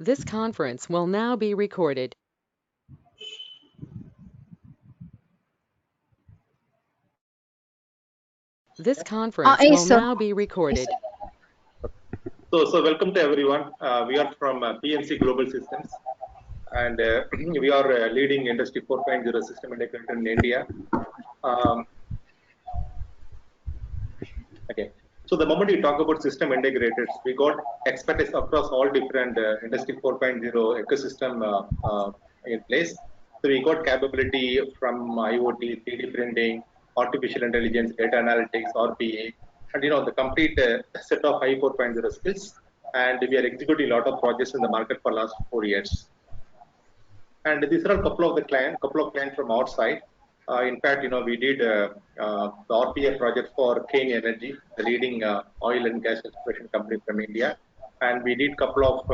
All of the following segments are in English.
This conference will now be recorded. This conference Yes, will sir. now be recorded. So welcome to everyone. We are from PNC Global Systems, and we are leading Industry 4.0 system integrator in India. Okay. So the moment we talk about system integrators, we got expertise across all different Industry 4.0 ecosystem in place. So we got capability from IoT, 3D printing, artificial intelligence, data analytics, RPA, and the complete set of I 4.0 skills. And we are executing a lot of projects in the market for last 4 years. And these are a couple of clients from our side. In fact, we did the RPA project for Kane Energy, the leading oil and gas exploration company from India, and we did couple of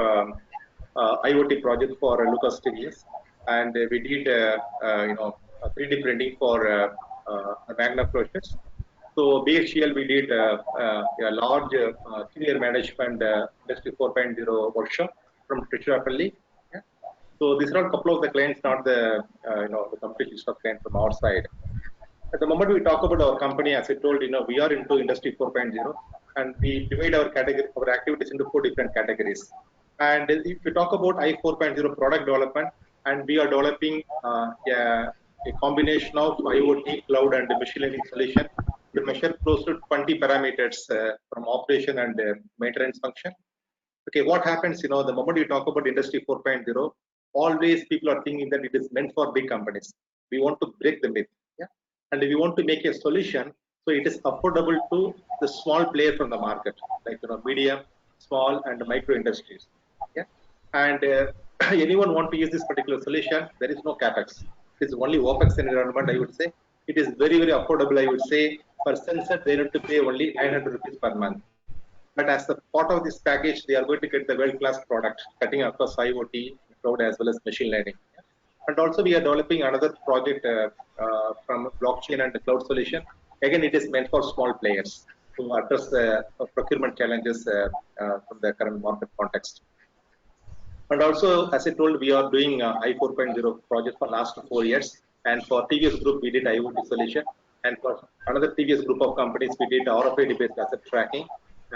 IoT projects for Lucas Stevens, and we did 3D printing for Magna Process. So BHEL, we did a large senior management Industry 4.0 workshop from Tiruchirappalli. So these are a couple of the clients, not the the complete list of clients from our side. At the moment we talk about our company, as I told, we are into Industry 4.0, and we divide our activities into 4 different categories. And if we talk about I 4.0 product development, and we are developing a combination of IoT, cloud, and machine learning solution to measure close to 20 parameters from operation and maintenance function. Okay, what happens, the moment you talk about Industry 4.0, always people are thinking that it is meant for big companies. We want to break the myth, yeah, and we want to make a solution so it is affordable to the small player from the market, like medium, small, and micro industries, yeah. And anyone want to use this particular solution, there is no capex. It is only opex environment. I would say it is very affordable. I would say per sensor they need to pay only 900 rupees per month. But as the part of this package, they are going to get the world-class product, cutting across IoT, cloud, as well as machine learning. And also, we are developing another project from blockchain and the cloud solution. Again, it is meant for small players to address the procurement challenges from the current market context. And also, as I told, we are doing I 4.0 project for last 4 years. And for TVS Group, we did IoT solution. And for another TVS group of companies, we did RFID-based asset tracking.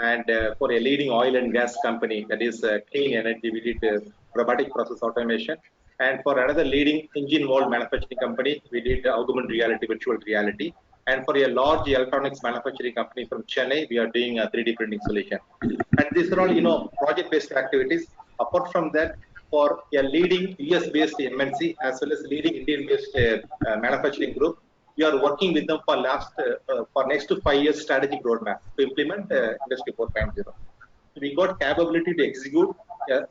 And for a leading oil and gas company, that is Clean Energy, we did robotic process automation. And for another leading engine mold manufacturing company, we did augmented reality, virtual reality. And for a large electronics manufacturing company from Chennai, we are doing a 3D printing solution. And these are all, project-based activities. Apart from that, for a leading US-based MNC as well as leading Indian-based manufacturing group, we are working with them for next to 5 years strategic roadmap to implement Industry 4.0. So we got capability to execute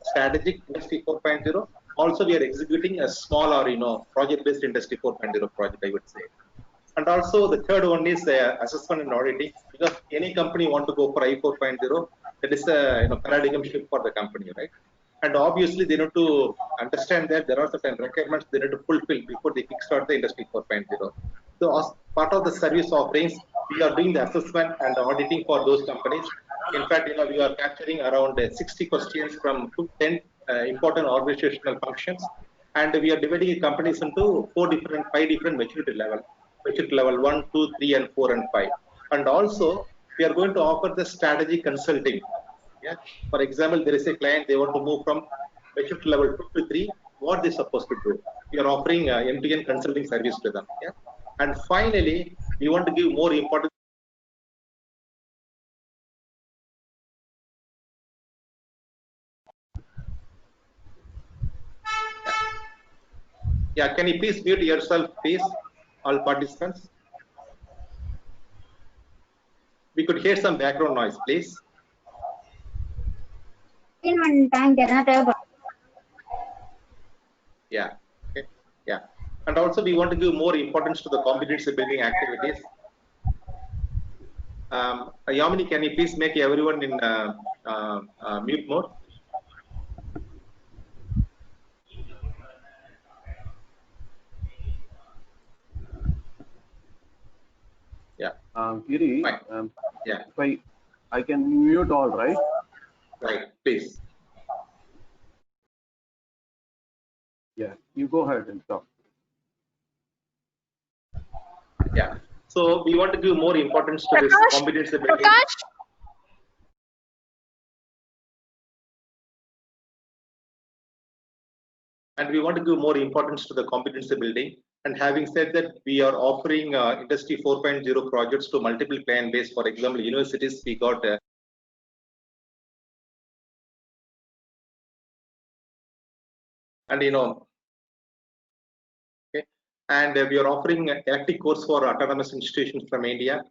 strategic Industry 4.0. Also, we are executing a small or project-based Industry 4.0 project, I would say. And also the third one is assessment and auditing, because any company want to go for I 4.0, that is a paradigm shift for the company, right? And obviously they need to understand that there are certain requirements they need to fulfill before they kickstart the Industry 4.0. So as part of the service offerings, we are doing the assessment and auditing for those companies. In fact, we are capturing around 60 questions from 10 important organizational functions, and we are dividing companies into 5 different maturity level. Maturity level 1, 2, 3, and 4 and 5. And also, we are going to offer the strategy consulting. Yeah. For example, there is a client, they want to move from maturity level 2 to 3. What they supposed to do? We are offering end-to-end consulting service to them. Yeah. And finally, we want to give more importance. Yeah. Can you please mute yourself, please, all participants? We could hear some background noise, please. Yeah. Okay. Yeah. And also, we want to give more importance to the competency building activities. Yamini, can you please make everyone in mute mode? Yeah. Giri, yeah. If I can mute all, right? Right, please. Yeah, you go ahead and talk. Yeah. So we want to give more importance to this Prakash, competency building. Prakash, And we want to give more importance to the competency building. And having said that, we are offering Industry 4.0 projects to multiple client base. For example, universities, we got and okay, and we are offering an elective course for autonomous institutions from India.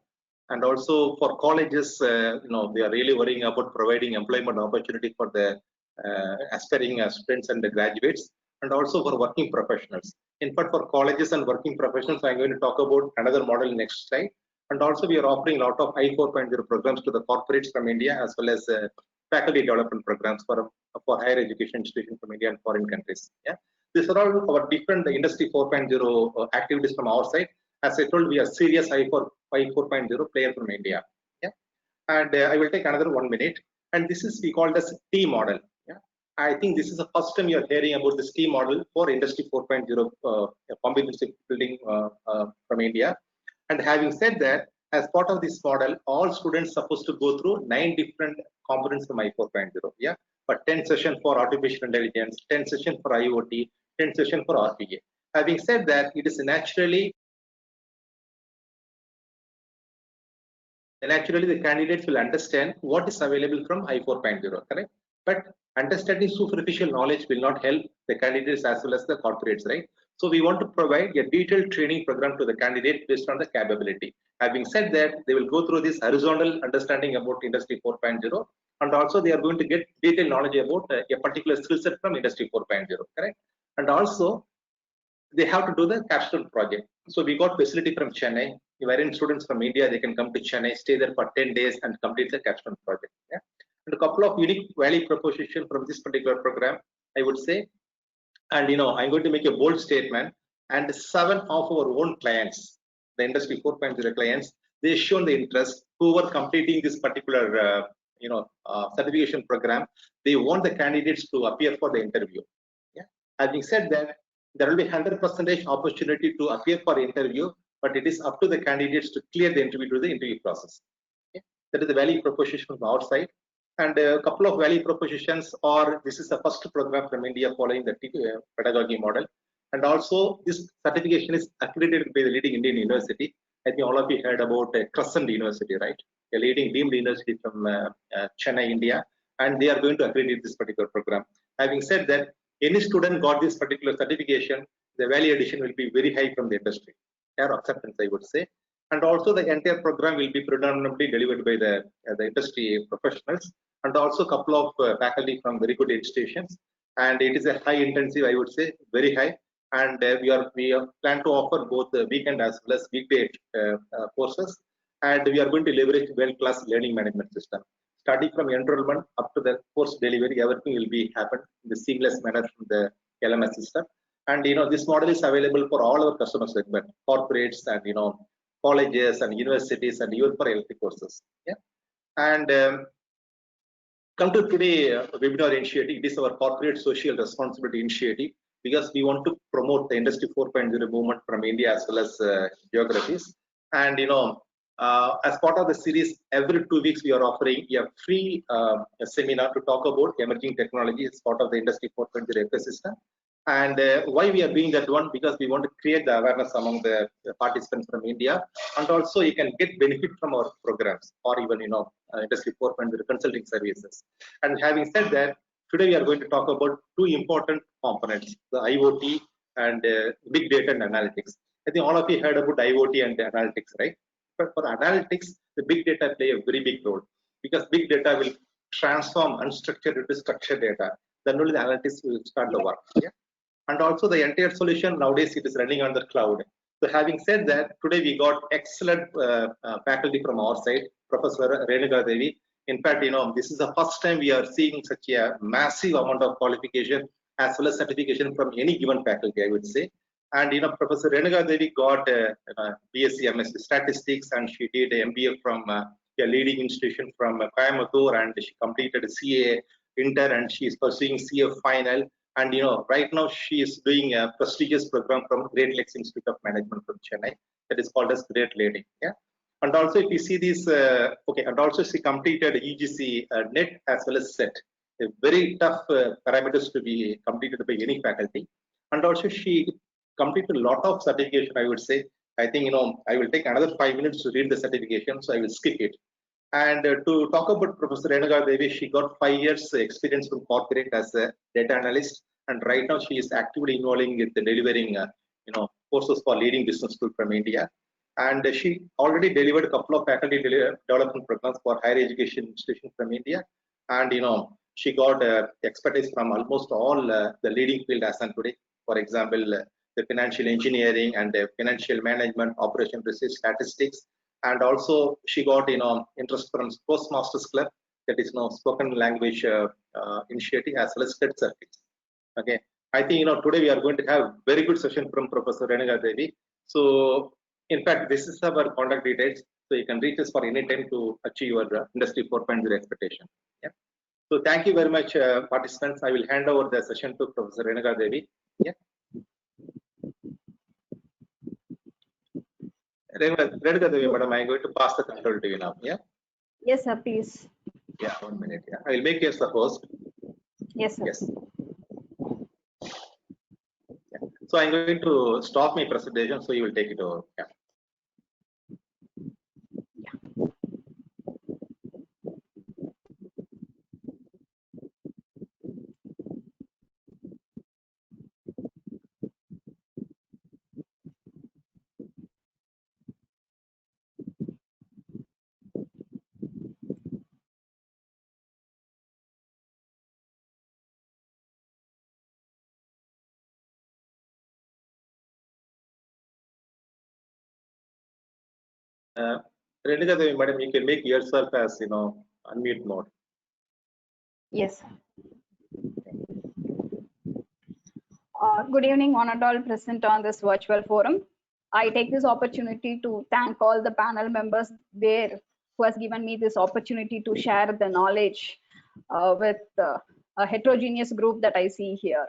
And also for colleges, they are really worrying about providing employment opportunity for the aspiring students and the graduates, and also for working professionals. In fact, for colleges and working professionals, I'm going to talk about another model next slide. And also we are offering a lot of I4.0 programs to the corporates from India, as well as faculty development programs for higher education institutions from India and foreign countries. Yeah, these are all our different Industry 4.0 activities from our side. As I told, we are serious I4.0 player from India. Yeah, and I will take another 1 minute. And this is we call as T model. Yeah, I think this is the first time you are hearing about this T model for Industry 4.0 competency building from India. And having said that, as part of this model, all students supposed to go through 9 different components from I4.0. Yeah, but 10 session for artificial intelligence, 10 session for IoT, 10 session for RPA. Having said that, it is naturally the candidates will understand what is available from I4.0, correct? But understanding superficial knowledge will not help the candidates as well as the corporates, right? So we want to provide a detailed training program to the candidate based on the capability. Having said that, they will go through this horizontal understanding about Industry 4.0, and also they are going to get detailed knowledge about a particular skill set from Industry 4.0, correct? And also they have to do the capstone project. So we got facility from Chennai. Wherein students from India, they can come to Chennai, stay there for 10 days and complete the capstone project. Yeah? And a couple of unique value proposition from this particular program, I would say. And I'm going to make a bold statement. And 7 of our own clients, the Industry 4.0 clients, they shown the interest. Who were completing this particular certification program, they want the candidates to appear for the interview. Yeah? Having said that, there will be 100% opportunity to appear for interview, but it is up to the candidates to clear the interview through the interview process. Okay? That is the value proposition from our side. And a couple of value propositions are, this is the first program from India following the pedagogy model. And also this certification is accredited by the leading Indian university. I think all of you heard about Crescent University, right? A leading deemed university from Chennai, India. And they are going to accredit this particular program. Having said that, any student got this particular certification, the value addition will be very high from the industry. Their acceptance, I would say. And also the entire program will be predominantly delivered by the industry professionals, and also a couple of faculty from very good institutions. And it is a high intensive, I would say, very high. And we plan to offer both the weekend as well as weekday courses. And we are going to leverage world-class learning management system. Starting from enrollment up to the course delivery, everything will be happen in the seamless manner from the LMS system. And this model is available for all our customer segment, corporates and colleges and universities, and even for elective courses. Yeah, and come to today webinar initiative. It is our corporate social responsibility initiative, because we want to promote the Industry 4.0 movement from India as well as geographies. And as part of the series, every 2 weeks we are offering a free seminar to talk about emerging technology as part of the Industry 4.0 ecosystem. And why we are doing that one? Because we want to create the awareness among the participants from India, and also you can get benefit from our programs, or even Industry 4.0 consulting services. And having said that, today we are going to talk about 2 important components: the IoT and big data and analytics. I think all of you heard about IoT and analytics, right? But for analytics, the big data play a very big role, because big data will transform unstructured into structured data. Then only the analytics will start the work. Yeah? And also the entire solution nowadays, it is running on the cloud. So having said that, today we got excellent faculty from our side, Professor Renuka Devi. In fact, this is the first time we are seeing such a massive amount of qualification as well as certification from any given faculty, I would say. And Professor Renuka Devi got BSc MSc Statistics, and she did an MBA from a leading institution from Coimbatore, and she completed a CA Inter, and she is pursuing CA final. And right now she is doing a prestigious program from Great Lakes Institute of Management from Chennai that is called as Great Lady. Yeah. And also, if you see this, and also she completed UGC NET as well as SET, a very tough parameters to be completed by any faculty. And also, she completed a lot of certification. I would say, I think I will take another 5 minutes to read the certification, so I will skip it. And to talk about Professor Renuka Devi, she got 5 years experience from corporate as a data analyst, and right now she is actively involving with the delivering, courses for leading business school from India. And she already delivered a couple of faculty development programs for higher education institutions from India. And she got expertise from almost all the leading field as on today. For example, the financial engineering and financial management, operation research, statistics, and also she got interest from Toastmasters Club, that is spoken language initiative, as well as TED circuits. Okay, I think today we are going to have very good session from Professor Renuka Devi. So in fact, this is our contact details, so you can reach us for any time to achieve your Industry 4.0 expectation. Yeah. So thank you very much, participants. I will hand over the session to Professor Renuka Devi. Yeah. Renuka Devi, madam, I am going to pass the control to you now. Yeah. Yes, sir. Please. Yeah. 1 minute. Yeah. I will make you as the host. Yes, sir. Yes. Yeah. So I'm going to stop my presentation, so you will take it over. Yeah. Renuka Devi, madam, you can make yourself as unmute mode. Yes. Good evening, one and all present on this virtual forum. I take this opportunity to thank all the panel members there who has given me this opportunity to share the knowledge with a heterogeneous group that I see here.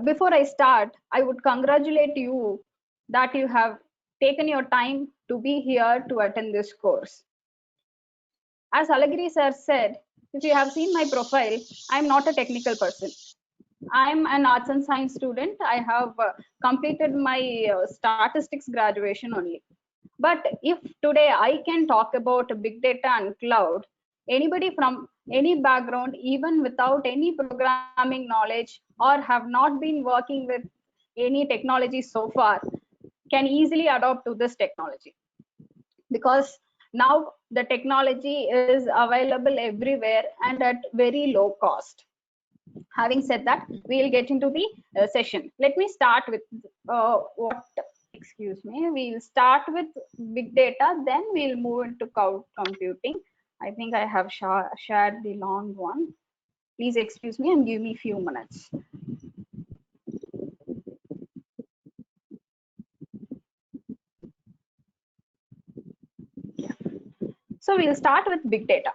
Before I start, I would congratulate you that you have taken your time to be here to attend this course. As Alagiri sir said, if you have seen my profile, I'm not a technical person. I'm an arts and science student. I have completed my statistics graduation only. But if today I can talk about big data and cloud, anybody from any background, even without any programming knowledge or have not been working with any technology so far, can easily adopt to this technology. Because now the technology is available everywhere and at very low cost. Having said that, we'll get into the session. Let me start with we'll start with big data, then we'll move into cloud computing. I think I have shared the long one. Please excuse me and give me a few minutes. Yeah. So we'll start with big data.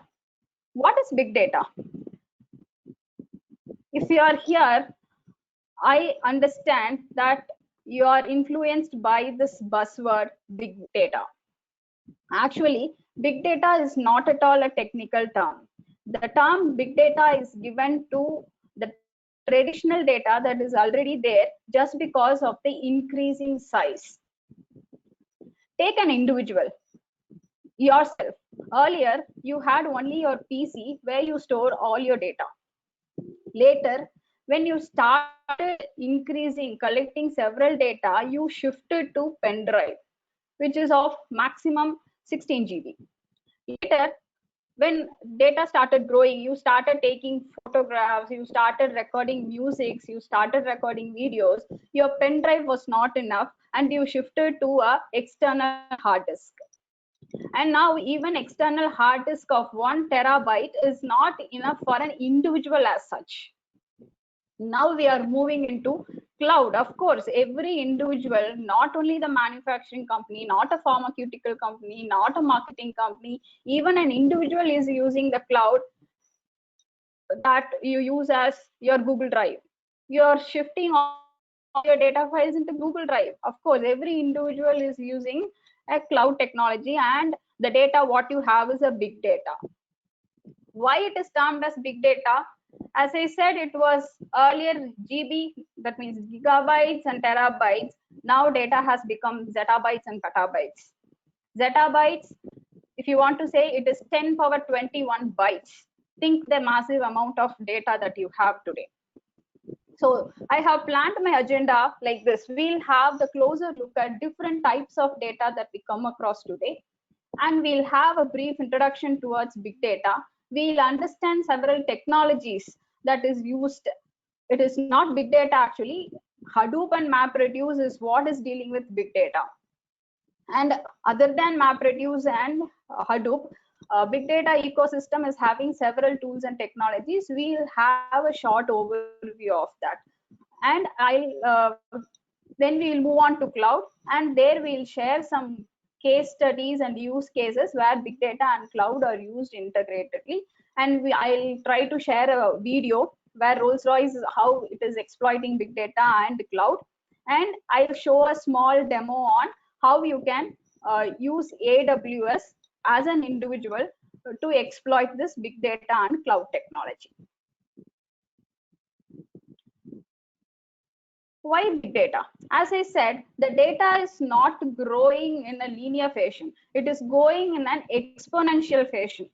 What is big data? If you are here, I understand that you are influenced by this buzzword big data. Actually, big data is not at all a technical term. The term big data is given to the traditional data that is already there just because of the increasing size. Take an individual, yourself. Earlier, you had only your PC where you store all your data. Later, when you started collecting several data, you shifted to pen drive, which is of maximum 16 GB. Later, when data started growing, you started taking photographs, you started recording music, you started recording videos. Your pen drive was not enough and you shifted to an external hard disk. And now even external hard disk of 1 terabyte is not enough for an individual as such. Now we are moving into cloud. Of course, every individual, not only the manufacturing company, not a pharmaceutical company, not a marketing company, even an individual is using the cloud that you use as your Google Drive. You're shifting all your data files into Google Drive. Of course, every individual is using a cloud technology, and the data what you have is a big data. Why it is termed as big data? As I said, it was earlier GB, that means gigabytes and terabytes. Now data has become zettabytes and petabytes. Zettabytes, if you want to say, it is 10 power 21 bytes. Think the massive amount of data that you have today. So I have planned my agenda like this. We'll have the closer look at different types of data that we come across today, and we'll have a brief introduction towards big data. We'll understand several technologies that is used. It is not big data actually. Hadoop and MapReduce is what is dealing with big data. And other than MapReduce and Hadoop, big data ecosystem is having several tools and technologies. We'll have a short overview of that. And then we'll move on to cloud, and there we'll share some case studies and use cases where big data and cloud are used integratedly. And I'll try to share a video where Rolls-Royce, how it is exploiting big data and cloud. And I'll show a small demo on how you can use AWS as an individual to exploit this big data and cloud technology. Why big data? As I said, the data is not growing in a linear fashion. It is going in an exponential fashion.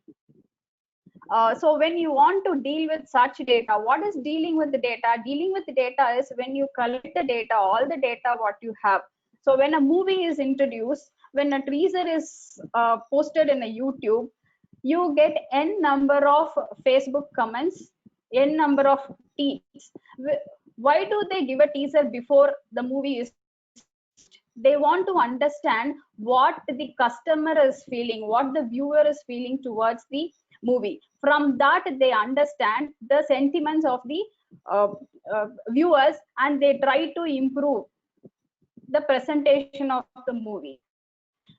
So when you want to deal with such data, what is dealing with the data? Dealing with the data is when you collect the data, all the data what you have. So when a movie is introduced, when a teaser is posted in a YouTube, you get n number of Facebook comments, n number of tweets. Why do they give a teaser before the movie is? They want to understand what the customer is feeling, what the viewer is feeling towards the movie. From that, they understand the sentiments of the viewers, and they try to improve the presentation of the movie.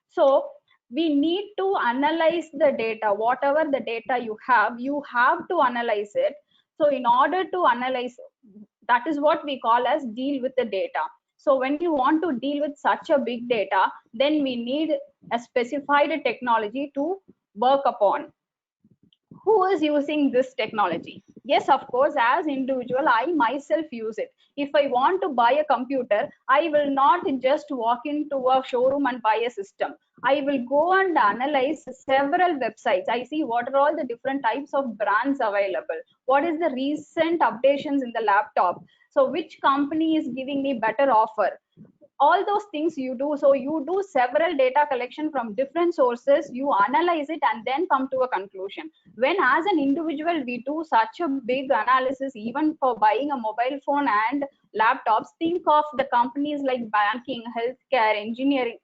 So we need to analyze the data. Whatever the data you have to analyze it. So in order to analyze, that is what we call as deal with the data. So when you want to deal with such a big data, then we need a specified technology to work upon. Who is using this technology? Yes, of course, as individual, I myself use it. If I want to buy a computer, I will not just walk into a showroom and buy a system. I will go and analyze several websites. I see what are all the different types of brands available. What is the recent updations in the laptop? So which company is giving me better offer? All those things you do. So you do several data collection from different sources, you analyze it, and then come to a conclusion. When as an individual we do such a big analysis, even for buying a mobile phone and laptops, think of the companies like banking, healthcare, engineering,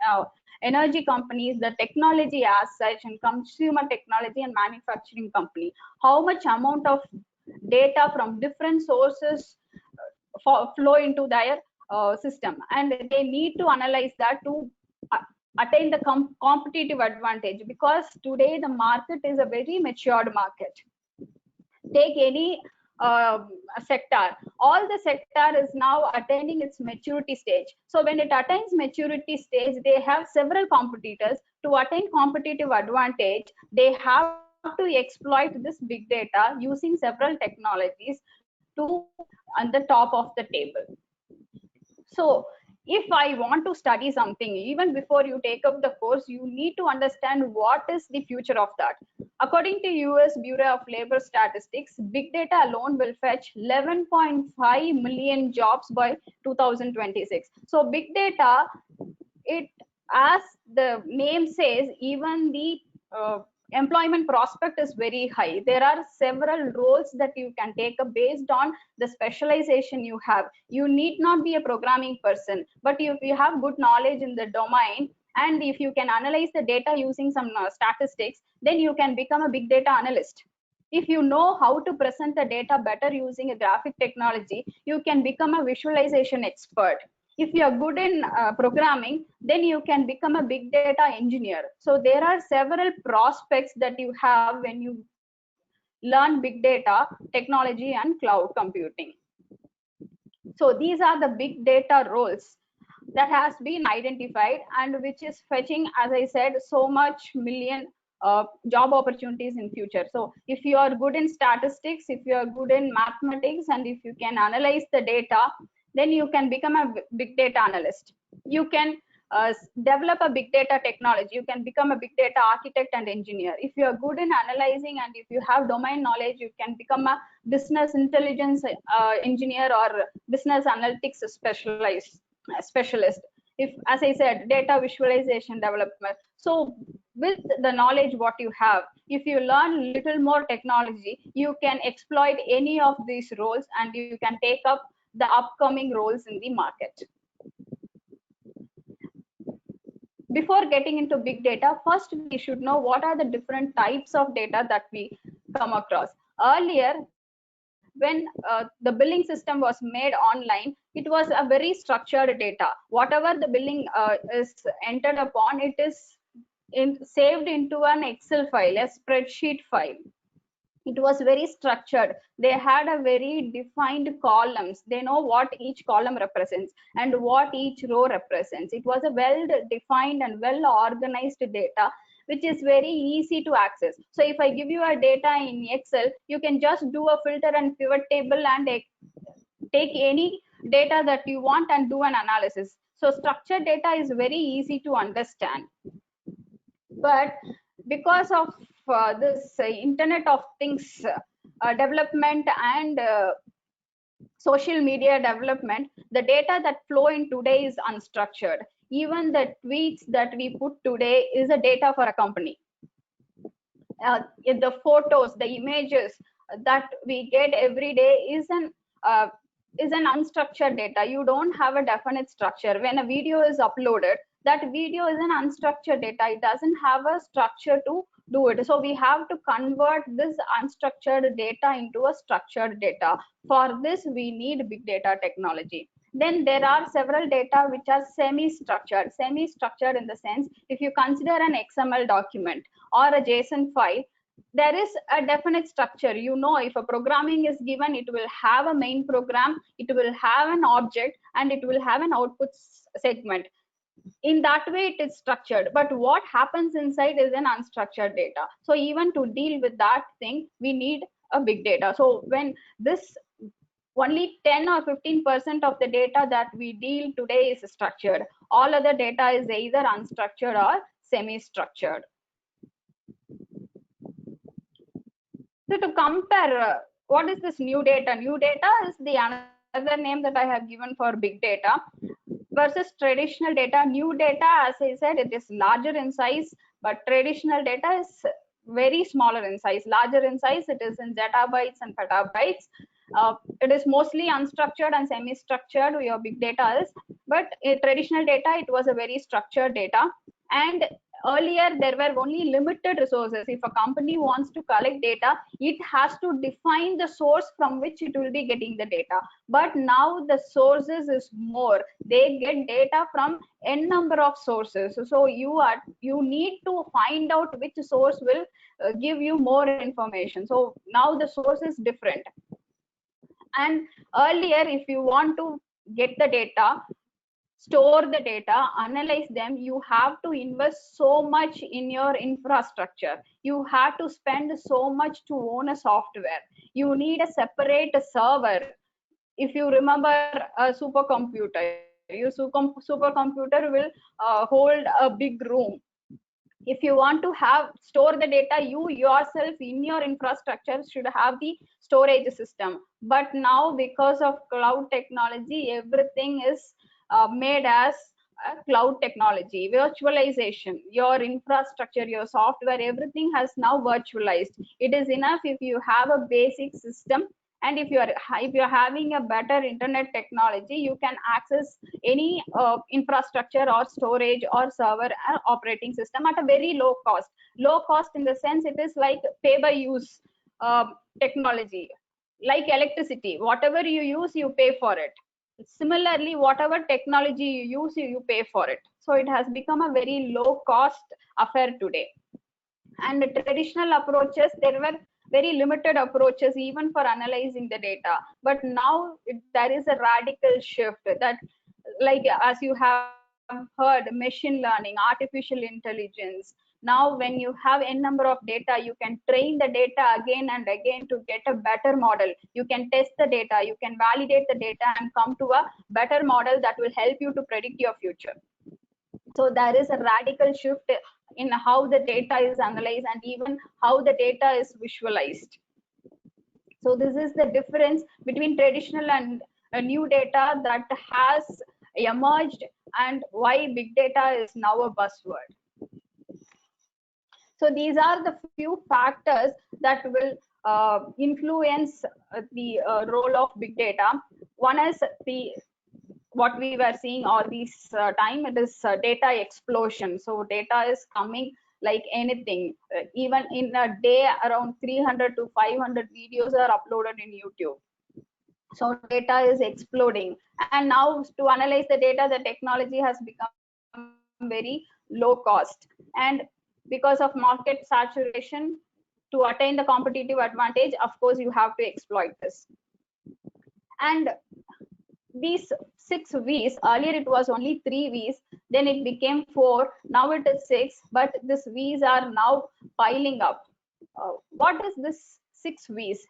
energy companies, the technology as such, and consumer technology and manufacturing company. How much amount of data from different sources flow into their system, and they need to analyze that to attain the competitive advantage, because today the market is a very matured market. Take any sector, all the sector is now attaining its maturity stage. So when it attains maturity stage, they have several competitors. To attain competitive advantage, they have to exploit this big data using several technologies to on the top of the table. So if I want to study something, even before you take up the course, you need to understand what is the future of that. According to US Bureau of Labor Statistics, big data alone will fetch 11.5 million jobs by 2026. So big data, it, as the name says, even the employment prospect is very high. There are several roles that you can take up based on the specialization you have. You need not be a programming person, but if you have good knowledge in the domain, and if you can analyze the data using some statistics, then you can become a big data analyst. If you know how to present the data better using a graphic technology, you can become a visualization expert. If you are good in programming, then you can become a big data engineer. So there are several prospects that you have when you learn big data technology and cloud computing. So these are the big data roles that has been identified and which is fetching, as I said, so much million job opportunities in future. So if you are good in statistics, if you are good in mathematics, and if you can analyze the data, then you can become a big data analyst. You can develop a big data technology. You can become a big data architect and engineer. If you are good in analyzing and if you have domain knowledge, you can become a business intelligence engineer or business analytics specialist. If, as I said, data visualization development. So with the knowledge what you have, if you learn little more technology, you can exploit any of these roles and you can take up the upcoming roles in the market. Before getting into big data, first we should know what are the different types of data that we come across. Earlier, when the billing system was made online, it was a very structured data. Whatever the billing is entered upon, it is saved into an Excel file, a spreadsheet file. It was very structured. They had a very defined columns. They know what each column represents and what each row represents. It was a well defined and well organized data, which is very easy to access. So if I give you a data in Excel, you can just do a filter and pivot table and take any data that you want and do an analysis. So structured data is very easy to understand. But because of this Internet of Things development and social media development, the data that flow in today is unstructured. Even the tweets that we put today is a data for a company. The photos, the images that we get every day is an unstructured data. You don't have a definite structure. When a video is uploaded, that video is an unstructured data. It doesn't have a structure to do it. So we have to convert this unstructured data into a structured data. For this, we need big data technology. Then there are several data which are semi-structured. Semi-structured in the sense, if you consider an XML document or a JSON file, there is a definite structure. You know, if a programming is given, it will have a main program, it will have an object, and it will have an output segment. In that way, it is structured. But what happens inside is an unstructured data. So even to deal with that thing, we need a big data. So when this only 10 or 15% of the data that we deal today is structured, all other data is either unstructured or semi-structured. So to compare, what is this new data? New data is the another name that I have given for big data versus traditional data. New data, as I said, it is larger in size, but traditional data is very smaller in size. Larger in size, it is in zettabytes and petabytes. It is mostly unstructured and semi-structured, your big data is, but traditional data, it was a very structured data. And earlier there were only limited resources. If a company wants to collect data, it has to define the source from which it will be getting the data. But now the sources is more. They get data from n number of sources. So you need to find out which source will give you more information. So now the source is different. And earlier, if you want to get the data, store the data, analyze them, you have to invest so much in your infrastructure. You have to spend so much to own a software. You need a separate server. If you remember a supercomputer, your supercomputer will hold a big room. If you want to store the data, you yourself in your infrastructure should have the storage system. But now, because of cloud technology, everything is made as cloud technology, virtualization. Your infrastructure, your software, everything has now virtualized. It is enough if you have a basic system, and if you're having a better internet technology, you can access any infrastructure or storage or server operating system at a very low cost. Low cost in the sense, it is like pay by use technology, like electricity. Whatever you use, you pay for it. Similarly, whatever technology you use, you pay for it. So it has become a very low cost affair today. And the traditional approaches, there were very limited approaches even for analyzing the data. But now there is a radical shift that, like as you have heard, machine learning, artificial intelligence. Now when you have n number of data, you can train the data again and again to get a better model. You can test the data, you can validate the data and come to a better model that will help you to predict your future. So there is a radical shift in how the data is analyzed and even how the data is visualized. So this is the difference between traditional and new data that has emerged, and why big data is now a buzzword. So these are the few factors that will influence the role of big data. One is what we were seeing all this time, it is data explosion. So data is coming like anything. Even in a day, around 300 to 500 videos are uploaded in YouTube. So data is exploding, and now to analyze the data, the technology has become very low cost, and because of market saturation, to attain the competitive advantage, of course you have to exploit this. And these 6 V's, earlier it was only 3 V's, then it became 4, now it is 6, but these V's are now piling up. What is this 6 V's?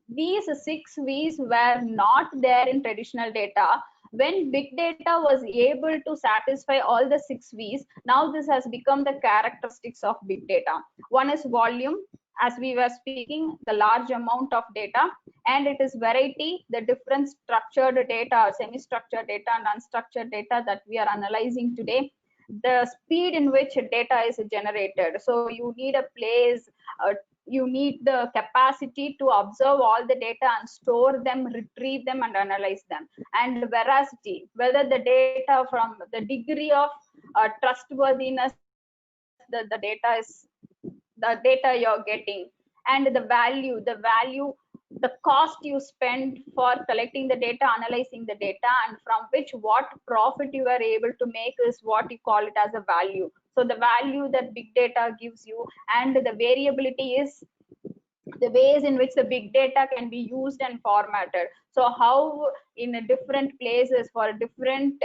These 6 V's were not there in traditional data. When big data was able to satisfy all the 6 V's, now this has become the characteristics of big data. One is volume, as we were speaking, the large amount of data, and it is variety, the different structured data, semi-structured data and unstructured data that we are analyzing today. The speed in which data is generated. So you need a place, you need the capacity to observe all the data and store them, retrieve them and analyze them. And veracity, whether the data, from the degree of trustworthiness the data you're getting, and the value, the cost you spend for collecting the data, analyzing the data, and from which what profit you are able to make is what you call it as a value. So the value that big data gives you, and the variability is the ways in which the big data can be used and formatted. So how in different places for different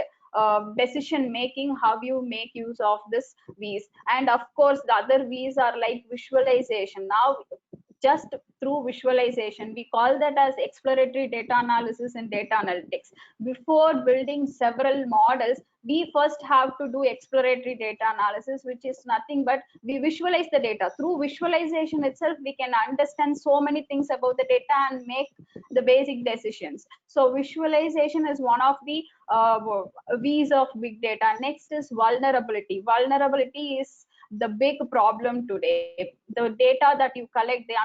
decision making, how you make use of this V's. And of course the other V's are like visualization. Now just through visualization, we call that as exploratory data analysis and data analytics. Before building several models, we first have to do exploratory data analysis, which is nothing but we visualize the data. Through visualization itself, we can understand so many things about the data and make the basic decisions. So visualization is one of the V's of big data. Next is vulnerability. Vulnerability is the big problem today. The data that you collect, the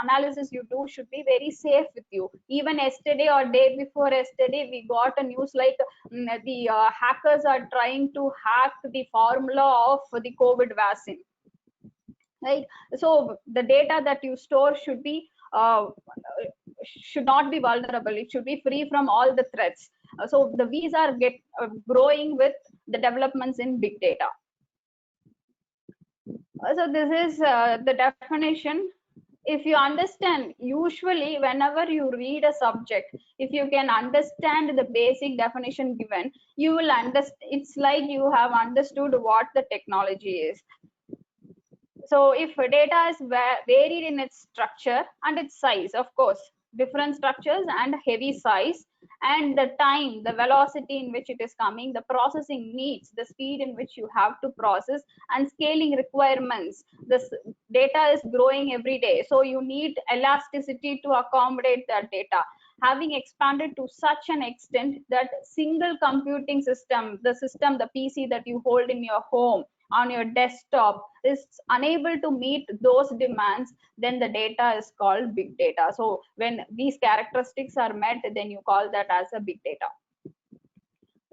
analysis you do should be very safe with you. Even yesterday or day before yesterday, we got a news like the hackers are trying to hack the formula of the COVID vaccine. Right? So the data that you store should not be vulnerable. It should be free from all the threats. So the V's are growing with the developments in big data. So this is the definition. If you understand, usually whenever you read a subject, if you can understand the basic definition given, you will understand. It's like you have understood what the technology is. So if data is varied in its structure and its size, of course, different structures and heavy size, and the time, the velocity in which it is coming, the processing needs, the speed in which you have to process, and scaling requirements. This data is growing every day, so you need elasticity to accommodate that data. Having expanded to such an extent that single computing system, the PC that you hold in your home, on your desktop, is unable to meet those demands, then the data is called big data. So when these characteristics are met, then you call that as a big data.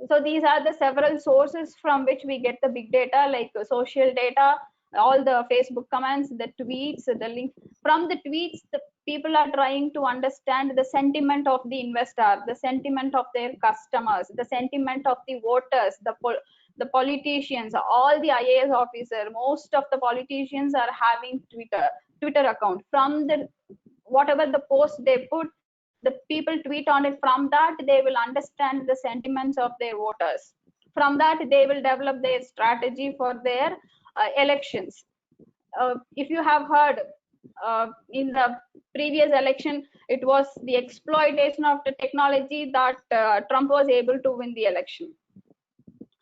So these are the several sources from which we get the big data, like social data, all the Facebook comments, the tweets, the link. From the tweets, the people are trying to understand the sentiment of the investor, the sentiment of their customers, the sentiment of the voters, the politicians, all the IAS officer. Most of the politicians are having Twitter. Twitter account. From the whatever the post they put, the people tweet on it. From that, they will understand the sentiments of their voters. From that, they will develop their strategy for their elections. If you have heard, in the previous election, it was the exploitation of the technology that Trump was able to win the election.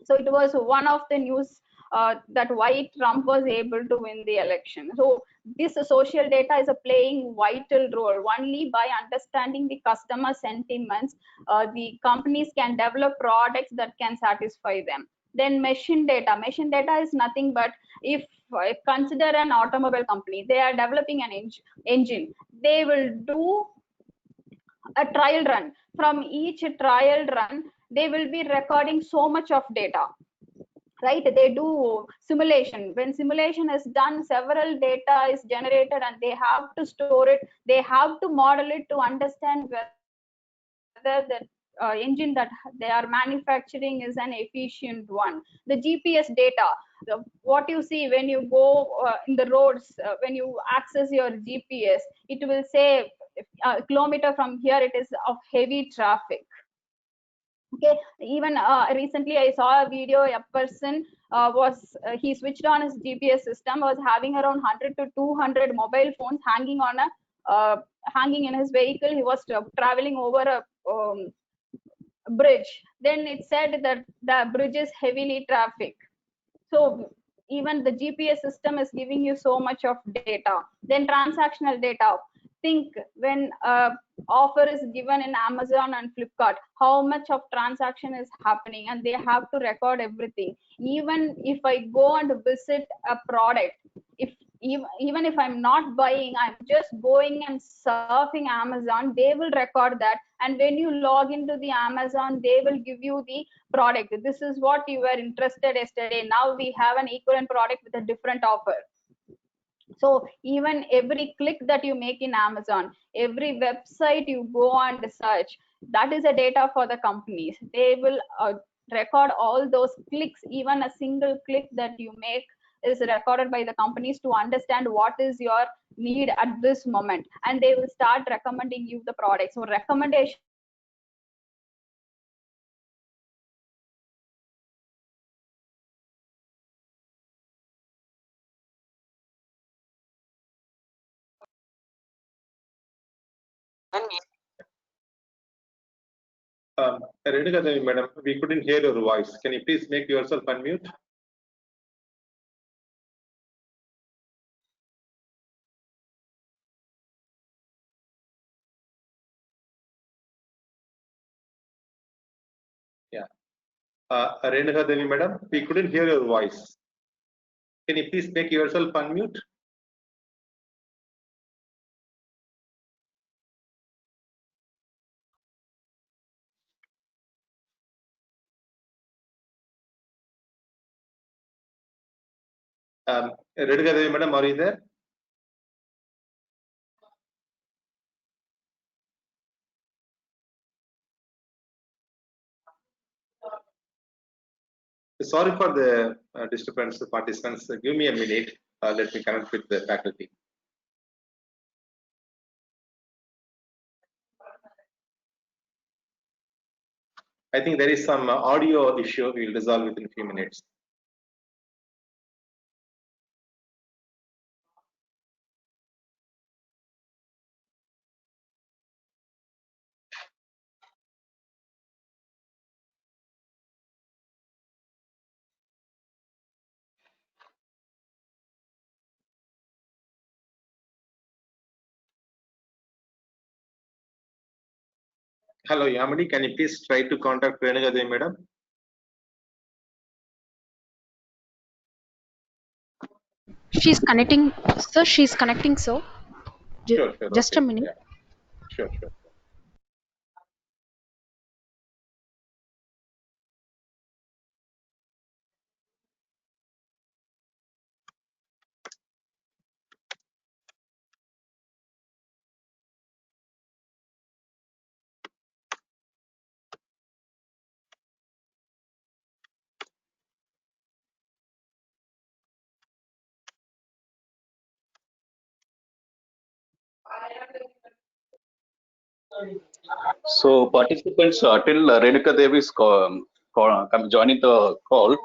So it was one of the news that why Trump was able to win the election. So this social data is playing vital role. Only by understanding the customer sentiments, the companies can develop products that can satisfy them. Then machine data. Machine data is nothing but, if consider an automobile company, they are developing an engine. They will do a trial run. From each trial run, they will be recording so much of data, right? They do simulation. When simulation is done, several data is generated, and they have to store it. They have to model it to understand whether the engine that they are manufacturing is an efficient one. The GPS data, what you see when you go in the roads, when you access your GPS, it will say a kilometer from here it is of heavy traffic. Okay, even recently I saw a video. A person he switched on his GPS system, was having around 100 to 200 mobile phones hanging on a hanging in his vehicle. He was traveling over a bridge. Then it said that the bridge is heavily traffic. So even the GPS system is giving you so much of data. Then transactional data. Think when offer is given in Amazon and Flipkart, how much of transaction is happening, and they have to record everything. Even if I go and visit a product, if even if I'm not buying, I'm just going and surfing Amazon, they will record that. And when you log into the Amazon, they will give you the product. This is what you were interested yesterday. Now we have an equivalent product with a different offer. So even every click that you make in Amazon, every website you go and search, that is a data for the companies. They will record all those clicks. Even a single click that you make is recorded by the companies to understand what is your need at this moment, and they will start recommending you the product. So recommendation Renuka Devi, madam, we couldn't hear your voice. Can you please make yourself unmute? Yeah. Renuka Devi, madam, we couldn't hear your voice. Can you please make yourself unmute? Renuka Devi, madam, are you there? Sorry for the disturbance, participants. Give me a minute. Let me connect with the faculty. I think there is some audio issue. We'll resolve within a few minutes. Hello, Yamini. Can you please try to contact Renuka Devi, madam? She's connecting, sir. She's connecting, so Sure, just okay. a minute. Yeah. Sure. So participants, till Renuka Devi is joining the call,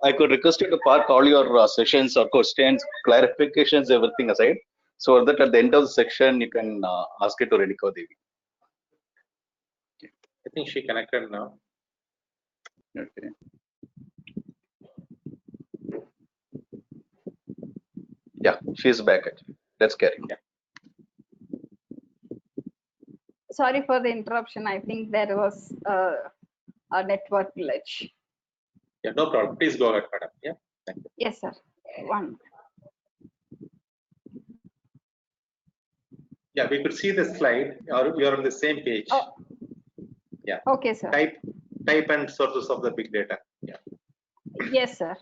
I could request you to park all your sessions or questions, clarifications, everything aside, so that at the end of the section you can ask it to Renuka Devi. I think she connected now. Okay. Yeah, she's back actually. Let's carry. Yeah. Sorry for the interruption. I think there was a network glitch. Yeah, no problem. Please go ahead, madam. Yeah. Thank you. Yes, sir. One. Yeah, we could see the slide. You're on the same page. Oh. Yeah. Okay, sir. Type and sources of the big data. Yeah. Yes, sir.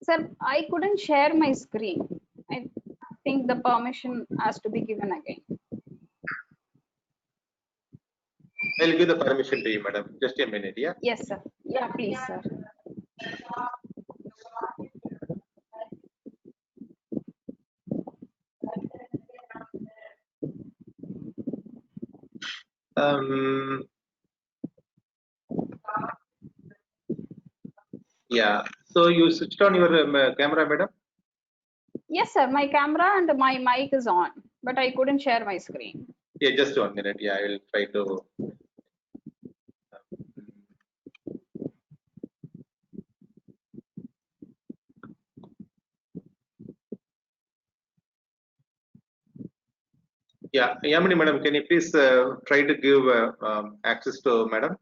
Sir, I couldn't share my screen. I think the permission has to be given again. I'll give the permission to you, madam. Just a minute, yeah? Yes, sir. Yeah, please, sir. Yeah. So you switched on your camera, madam? Yes, sir. My camera and my mic is on, but I couldn't share my screen. Yeah, just 1 minute. Yeah, I will try to. Yeah, Yamini, madam, can you please try to give access to madam?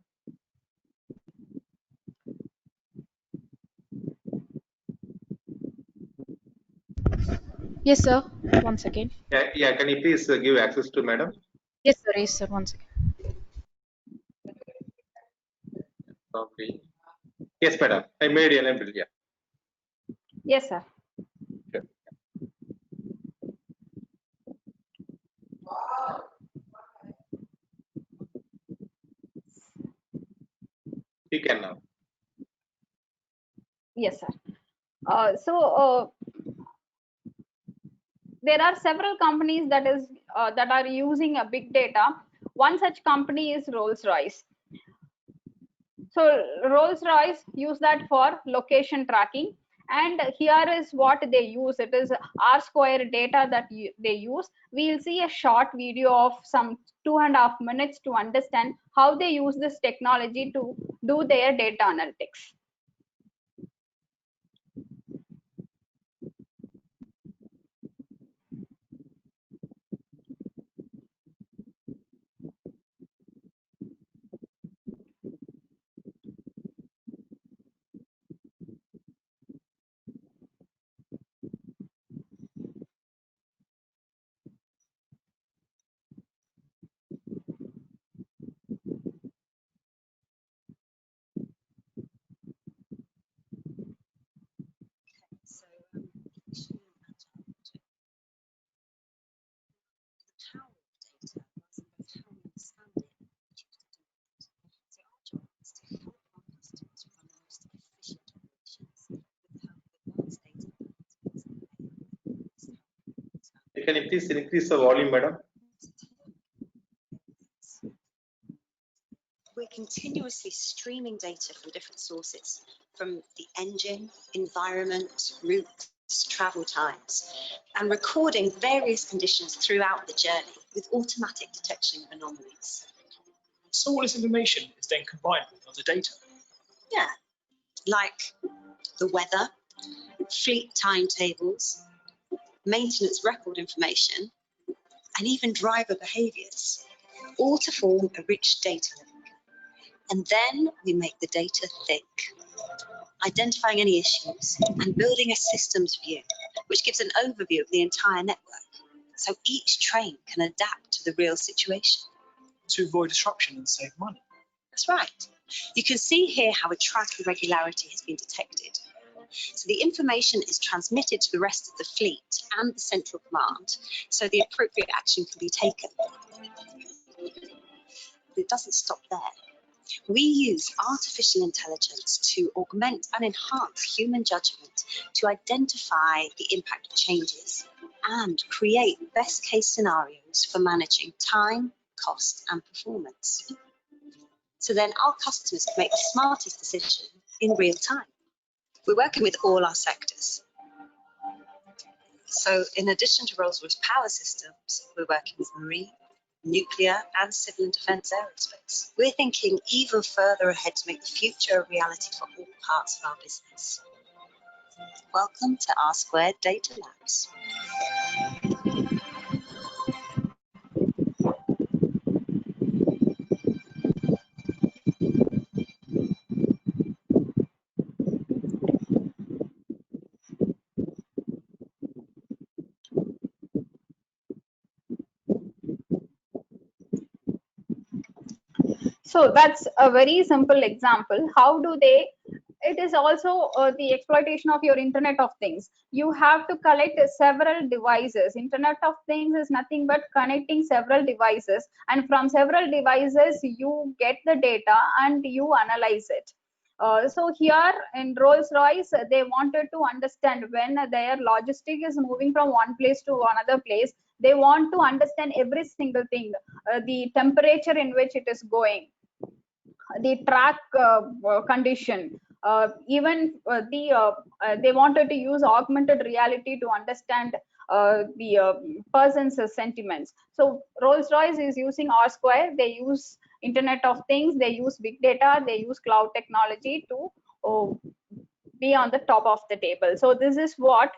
Yes, sir. One second. Yeah, can you please give access to madam? Yes, sir. Yes, sir. One second. Okay. Yes, madam. I made enable. Yeah. Yes, sir. Sure. You can now. Yes, sir. There are several companies that are using a big data. One such company is Rolls-Royce. So Rolls-Royce use that for location tracking, and here is what they use. It is R-square data that they use. We'll see a short video of some 2.5 minutes to understand how they use this technology to do their data analytics. Can you please increase the volume, madam? We're continuously streaming data from different sources, from the engine, environment, routes, travel times, and recording various conditions throughout the journey with automatic detection of anomalies. So all this information is then combined with other data? Yeah, like the weather, fleet timetables, maintenance record information, and even driver behaviors, all to form a rich data lake. And then we make the data thick, identifying any issues and building a systems view, which gives an overview of the entire network, so each train can adapt to the real situation. To avoid disruption and save money. That's right. You can see here how a track irregularity has been detected. So the information is transmitted to the rest of the fleet and the central command, so the appropriate action can be taken. it doesn't stop there. We use artificial intelligence to augment and enhance human judgment to identify the impact of changes and create best case scenarios for managing time, cost, and performance. So then our customers can make the smartest decision in real time. We're working with all our sectors. So in addition to Rolls-Royce Power Systems, we're working with marine, nuclear and civil and defence aerospace. We're thinking even further ahead to make the future a reality for all parts of our business. Welcome to R Squared Data Labs. So that's a very simple example. How do they? It is also the exploitation of your Internet of Things. You have to collect several devices. Internet of Things is nothing but connecting several devices, and from several devices you get the data and you analyze it. So here in Rolls-Royce, they wanted to understand when their logistic is moving from one place to another place. They want to understand every single thing, the temperature in which it is going, the track condition, even they wanted to use augmented reality to understand the person's sentiments. So Rolls-Royce is using R Square. They use Internet of Things, they use big data, they use cloud technology to be on the top of the table. So this is what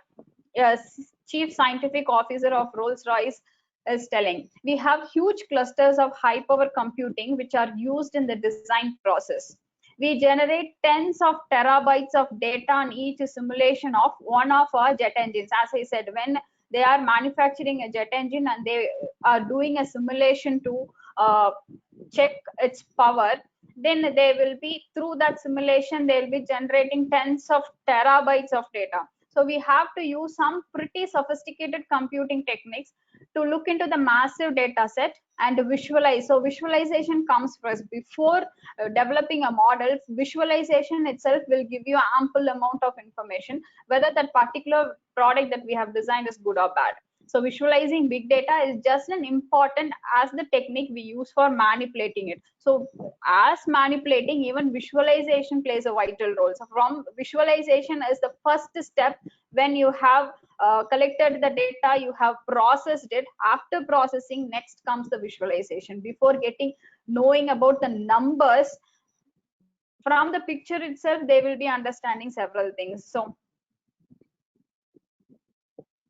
Chief Scientific Officer of Rolls-Royce is telling. We have huge clusters of high power computing which are used in the design process. We generate tens of terabytes of data on each simulation of one of our jet engines. As I said, when they are manufacturing a jet engine and they are doing a simulation to check its power, then they will be, through that simulation, they will be generating tens of terabytes of data. So we have to use some pretty sophisticated computing techniques to look into the massive data set and visualize. So visualization comes first. Before developing a model, visualization itself will give you ample amount of information whether that particular product that we have designed is good or bad. So visualizing big data is just as important as the technique we use for manipulating it. So as manipulating, even visualization plays a vital role. So from visualization is the first step. When you have collected the data, you have processed it. After processing, next comes the visualization. Before knowing about the numbers, from the picture itself, they will be understanding several things. So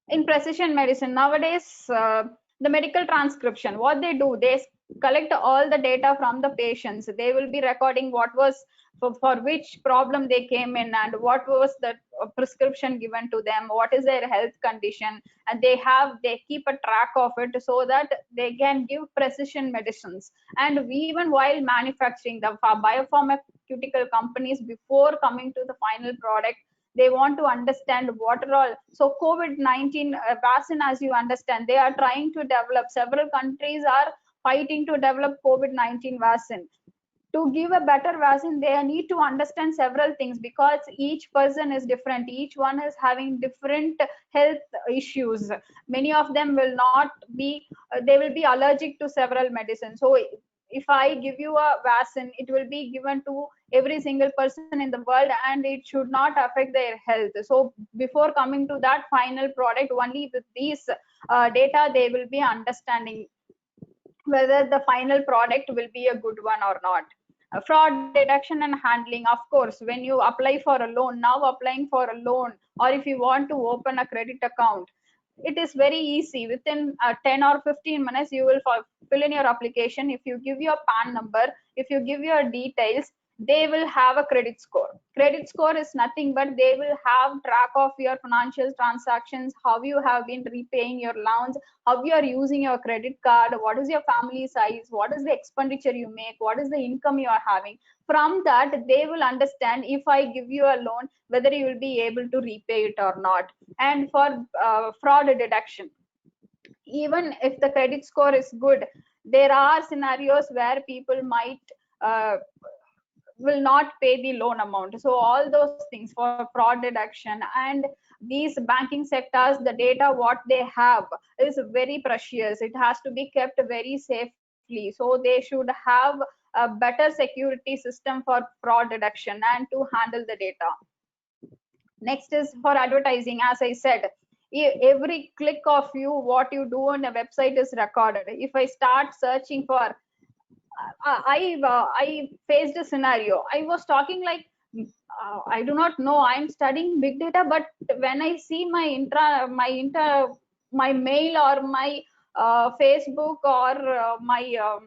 in precision medicine nowadays, the medical transcription, what they do, they collect all the data from the patients. They will be recording what was for which problem they came in and what was the prescription given to them, what is their health condition, and they keep a track of it so that they can give precision medicines. And we, even while manufacturing, the biopharmaceutical companies, before coming to the final product, they want to understand what are all. So COVID-19 vaccine, as you understand, they are trying to develop, several countries are fighting to develop COVID-19 vaccine. To give a better vaccine, they need to understand several things, because each person is different. Each one is having different health issues. Many of them will not be, they will be allergic to several medicines. So if I give you a vaccine, it will be given to every single person in the world and it should not affect their health. So before coming to that final product, only with these data, they will be understanding whether the final product will be a good one or not. Fraud detection and handling, of course, when you apply for a loan, now applying for a loan, or if you want to open a credit account, it is very easy. Within 10 or 15 minutes, you will fill in your application. If you give your PAN number, if you give your details, they will have a credit score. Credit score is nothing but they will have track of your financial transactions, how you have been repaying your loans, how you are using your credit card, what is your family size, what is the expenditure you make, what is the income you are having. From that, they will understand if I give you a loan, whether you will be able to repay it or not. And for fraud detection, even if the credit score is good, There are scenarios where people might will not pay the loan amount. So all those things for fraud detection, and these banking sectors, the data what they have is very precious. It has to be kept very safely. So they should have a better security system for fraud detection and to handle the data. Next is for advertising. As I said, every click of you, what you do on a website is recorded. If I start searching for I faced a scenario. I was talking like, I do not know. I'm studying big data, but when I see my mail or my Facebook or my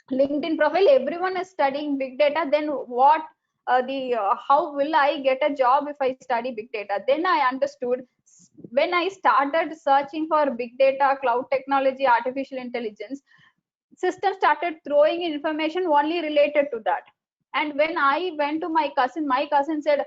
LinkedIn profile, everyone is studying big data. Then what? How will I get a job if I study big data? Then I understood when I started searching for big data, cloud technology, artificial intelligence. System started throwing information only related to that. And when I went to my cousin said,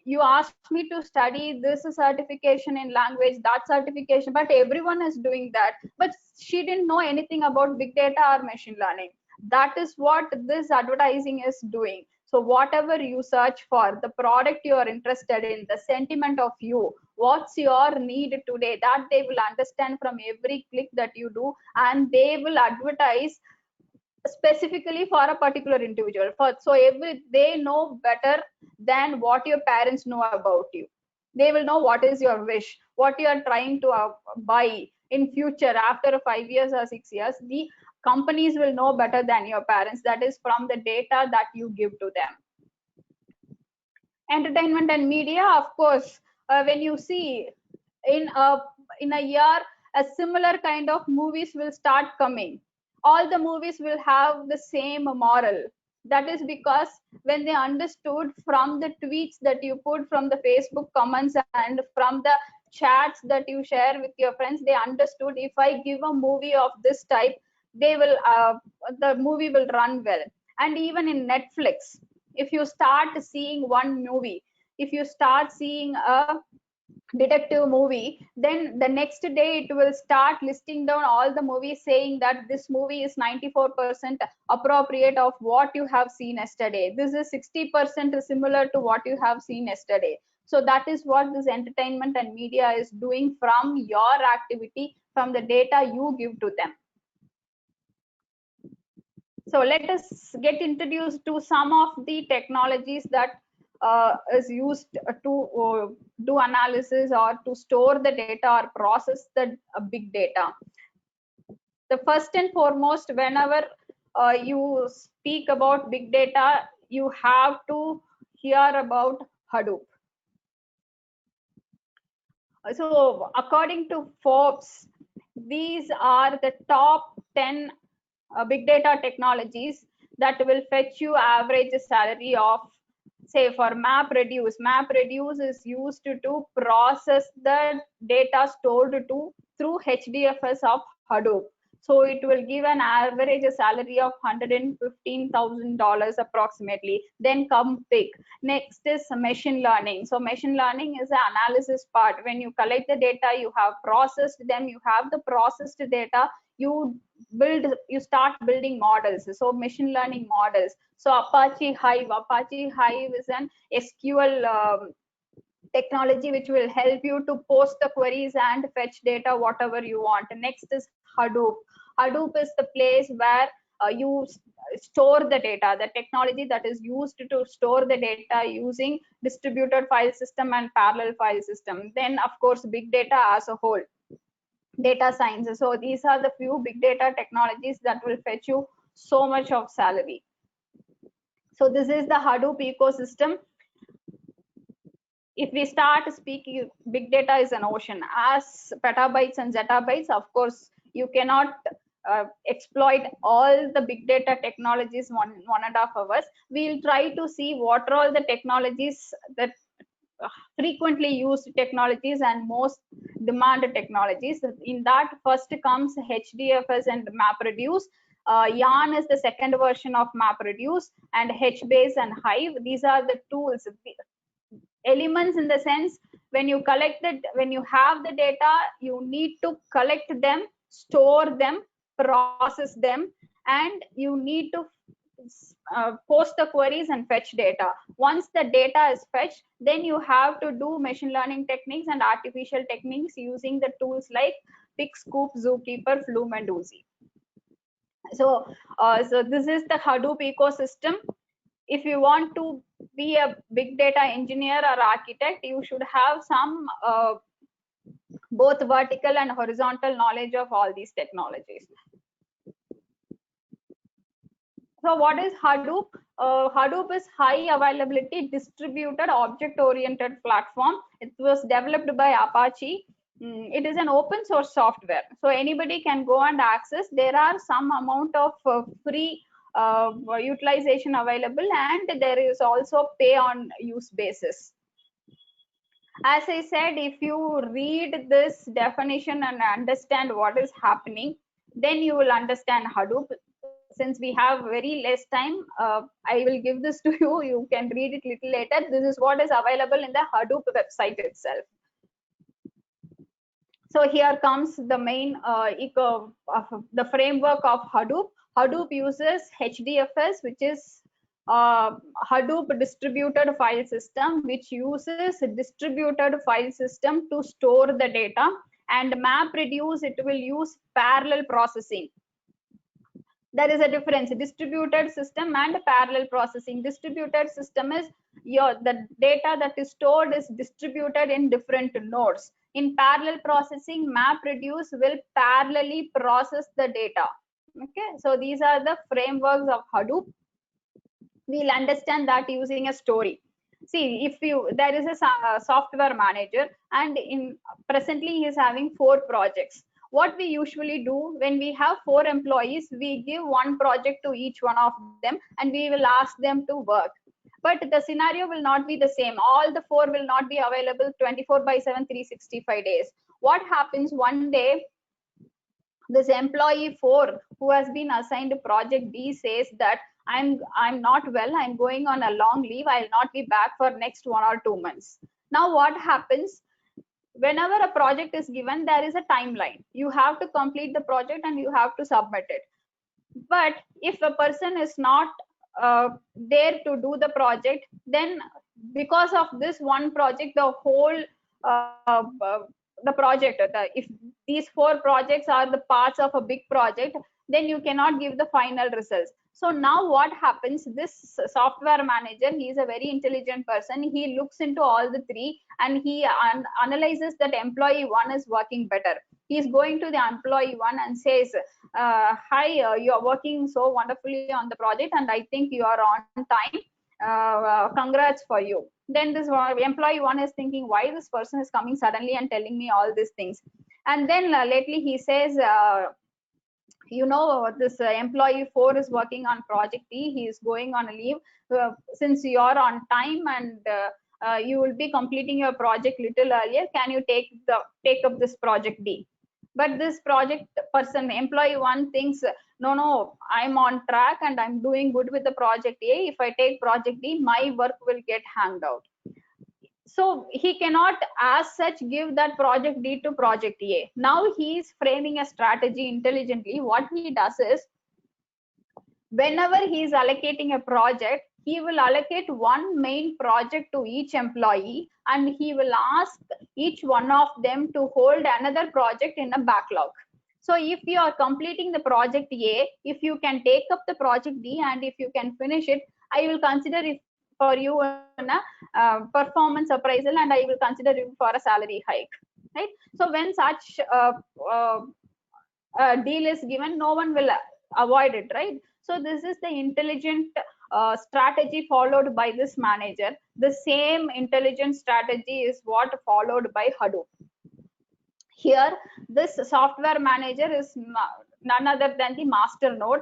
you asked me to study this certification in language, that certification, but everyone is doing that. But she didn't know anything about big data or machine learning. That is what this advertising is doing. So whatever you search for, the product you are interested in, the sentiment of you, what's your need today, that they will understand from every click that you do, and they will advertise specifically for a particular individual. So they know better than what your parents know about you. They will know what is your wish, what you are trying to buy in future after 5 years or 6 years. The companies will know better than your parents. That is from the data that you give to them. Entertainment and media, of course, when you see in a year, a similar kind of movies will start coming. All the movies will have the same moral. That is because when they understood from the tweets that you put, from the Facebook comments, and from the chats that you share with your friends, they understood if I give a movie of this type, they will the movie will run well. And even in Netflix, if you start seeing one movie, if you start seeing a detective movie, then the next day it will start listing down all the movies, saying that this movie is 94% appropriate of what you have seen yesterday, this is 60% similar to what you have seen yesterday. So that is what this entertainment and media is doing from your activity, from the data you give to them. So let us get introduced to some of the technologies that is used to do analysis or to store the data or process the big data. The first and foremost, whenever you speak about big data, you have to hear about Hadoop. So according to Forbes, these are the top 10 big data technologies that will fetch you average salary of, say, for MapReduce. MapReduce is used to process the data stored through HDFS of Hadoop. So it will give an average salary of $115,000 approximately. Then come pick. Next is machine learning. So machine learning is the analysis part. When you collect the data, you have processed them, you have the processed data, you start building models. So machine learning models. So Apache Hive is an SQL technology which will help you to post the queries and fetch data whatever you want. Next is Hadoop. Hadoop is the place where you store the data, the technology that is used to store the data using distributed file system and parallel file system. Then of course big data as a whole, data science. So these are the few big data technologies that will fetch you so much of salary. So this is the Hadoop ecosystem. If we start speaking, big data is an ocean. As petabytes and zettabytes, of course, you cannot exploit all the big data technologies 1.5 hours. We'll try to see what are all the technologies that frequently used technologies and most demanded technologies. In that, first comes HDFS and MapReduce. Yarn is the second version of MapReduce, and HBase and Hive. These are the tools, elements, in the sense when you have the data, you need to collect them, store them, process them, and you need to post the queries and fetch data. Once the data is fetched, then you have to do machine learning techniques and artificial techniques using the tools like PickScoop, Zookeeper, Flume, and Oozie. So this is the Hadoop ecosystem. If you want to be a big data engineer or architect, you should have some both vertical and horizontal knowledge of all these technologies. So what is Hadoop? Hadoop is high availability distributed object oriented platform. It was developed by Apache. It is an open source software, so anybody can go and access. There are some amount of free utilization available, and there is also pay on use basis. As I said, if you read this definition and understand what is happening, then you will understand Hadoop. Since we have very less time, I will give this to you. You can read it little later. This is what is available in the Hadoop website itself. So here comes the main the framework of Hadoop. Hadoop uses HDFS, which is Hadoop distributed file system, which uses distributed file system to store the data, and MapReduce, it will use parallel processing. There is a difference, distributed system and parallel processing. Distributed system is the data that is stored is distributed in different nodes. In parallel processing, MapReduce will parallelly process the data. Okay, so these are the frameworks of Hadoop. We'll understand that using a story. See, if there is a software manager, and presently he is having 4 projects. What we usually do when we have 4 employees, we give one project to each one of them, and we will ask them to work. But the scenario will not be the same. All the 4 will not be available 24/7, 365 days. What happens one day, this employee 4 who has been assigned project D says that I'm not well, I'm going on a long leave, I'll not be back for next 1 or 2 months. Now what happens? Whenever a project is given, there is a timeline. You have to complete the project and you have to submit it. But if a person is not there to do the project, then because of this one project, the whole the project, if these 4 projects are the parts of a big project, then you cannot give the final results. So now what happens, this software manager, he is a very intelligent person. He looks into all the 3 and he analyzes that employee 1 is working better. He is going to the employee 1 and says, hi, you are working so wonderfully on the project and I think you are on time. Congrats for you. Then this employee 1 is thinking, why this person is coming suddenly and telling me all these things. And then lately he says, you know, this employee 4 is working on project E, he is going on a leave. Since you are on time and you will be completing your project little earlier, can you take up this project D? But this project person, employee 1, thinks, no, I'm on track and I'm doing good with the project A. If I take project D, my work will get hanged out. So he cannot as such give that project D to project A. Now he is framing a strategy intelligently. What he does is, whenever he is allocating a project, he will allocate one main project to each employee and he will ask each one of them to hold another project in a backlog. So if you are completing the project A, if you can take up the project D and if you can finish it, I will consider it for you in a performance appraisal and I will consider you for a salary hike, right? So when such deal is given, no one will avoid it, right? So this is the intelligent strategy followed by this manager. The same intelligent strategy is what followed by Hadoop. Here, this software manager is none other than the master node.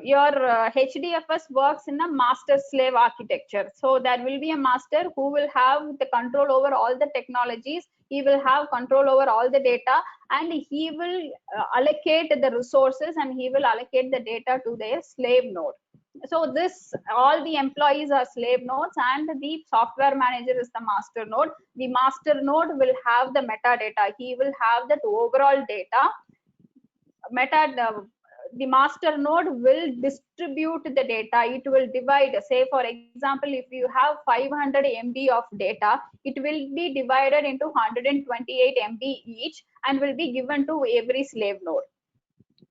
Your HDFS works in a master-slave architecture. So there will be a master who will have the control over all the technologies. He will have control over all the data and he will allocate the resources and he will allocate the data to their slave node. So this, all the employees are slave nodes and the software manager is the master node. The master node will have the metadata. He will have that overall data. the master node will distribute the data. It will divide, say for example, if you have 500 MB of data, it will be divided into 128 MB each and will be given to every slave node.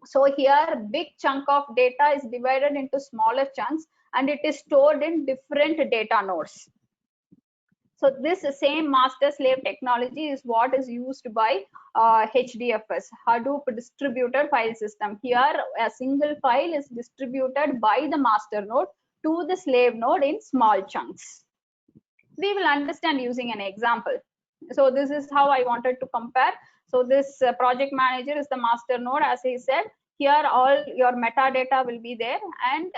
So here big chunk of data is divided into smaller chunks and it is stored in different data nodes. So this same master slave technology is what is used by HDFS, Hadoop Distributed File System. Here a single file is distributed by the master node to the slave node in small chunks. We will understand using an example. So this is how I wanted to compare. So this project manager is the master node, as I said. Here all your metadata will be there and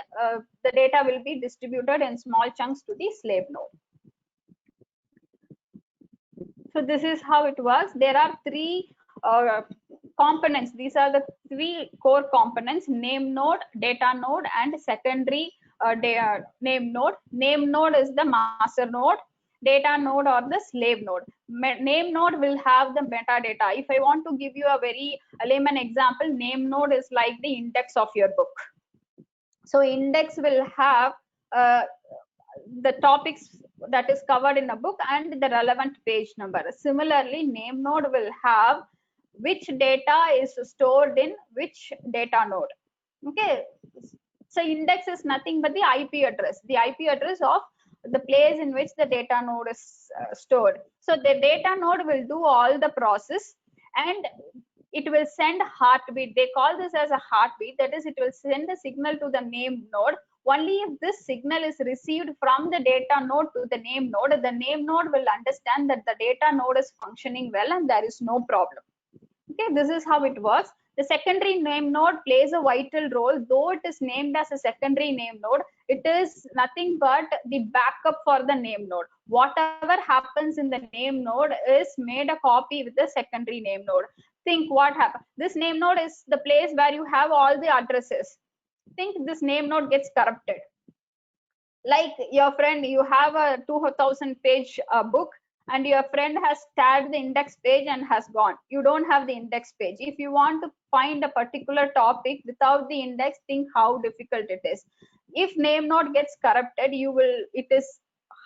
the data will be distributed in small chunks to the slave node. So this is how it works. There are three components. These are the three core components: name node, data node, and secondary name node. Name node is the master node, data node or the slave node. Name node will have the metadata. If I want to give you a very layman example, name node is like the index of your book. So index will have the topics that is covered in a book and the relevant page number. Similarly, name node will have which data is stored in which data node. Okay, so index is nothing but the IP address, of the place in which the data node is stored. So the data node will do all the process and it will send heartbeat. They call this as a heartbeat. That is, it will send a signal to the name node. Only if this signal is received from the data node to the name node will understand that the data node is functioning well and there is no problem. Okay, this is how it works. The secondary name node plays a vital role. Though it is named as a secondary name node, it is nothing but the backup for the name node. Whatever happens in the name node is made a copy with the secondary name node. Think what happened. This name node is the place where you have all the addresses. Think this name node gets corrupted. Like your friend, you have a 2000 page book and your friend has tagged the index page and has gone. You don't have the index page. If you want to find a particular topic without the index, think how difficult it is. If name node gets corrupted, it is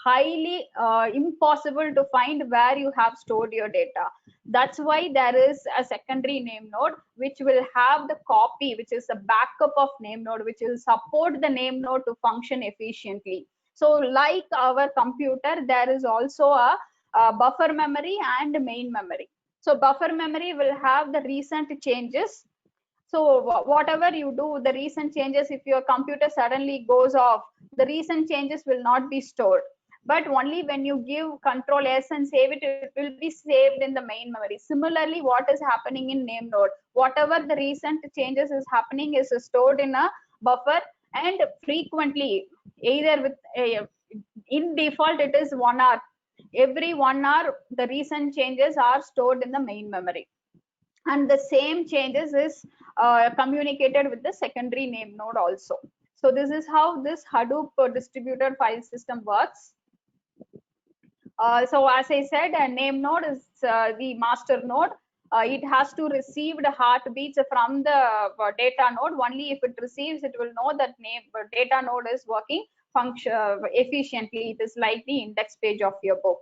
highly impossible to find where you have stored your data. That's why there is a secondary name node which will have the copy, which is a backup of name node, which will support the name node to function efficiently. So like our computer, there is also a buffer memory and main memory. So buffer memory will have the recent changes. So whatever you do, the recent changes, if your computer suddenly goes off, the recent changes will not be stored. But only when you give Control S and save it, it will be saved in the main memory. Similarly, what is happening in name node, whatever the recent changes is happening is stored in a buffer, and frequently, either with in default it is 1 hour. Every 1 hour, the recent changes are stored in the main memory. And the same changes is communicated with the secondary name node also. So this is how this Hadoop distributed file system works. So as I said, a name node is the master node. It has to receive the heartbeats from the data node. Only if it receives, it will know that data node is working efficiently. It is like the index page of your book.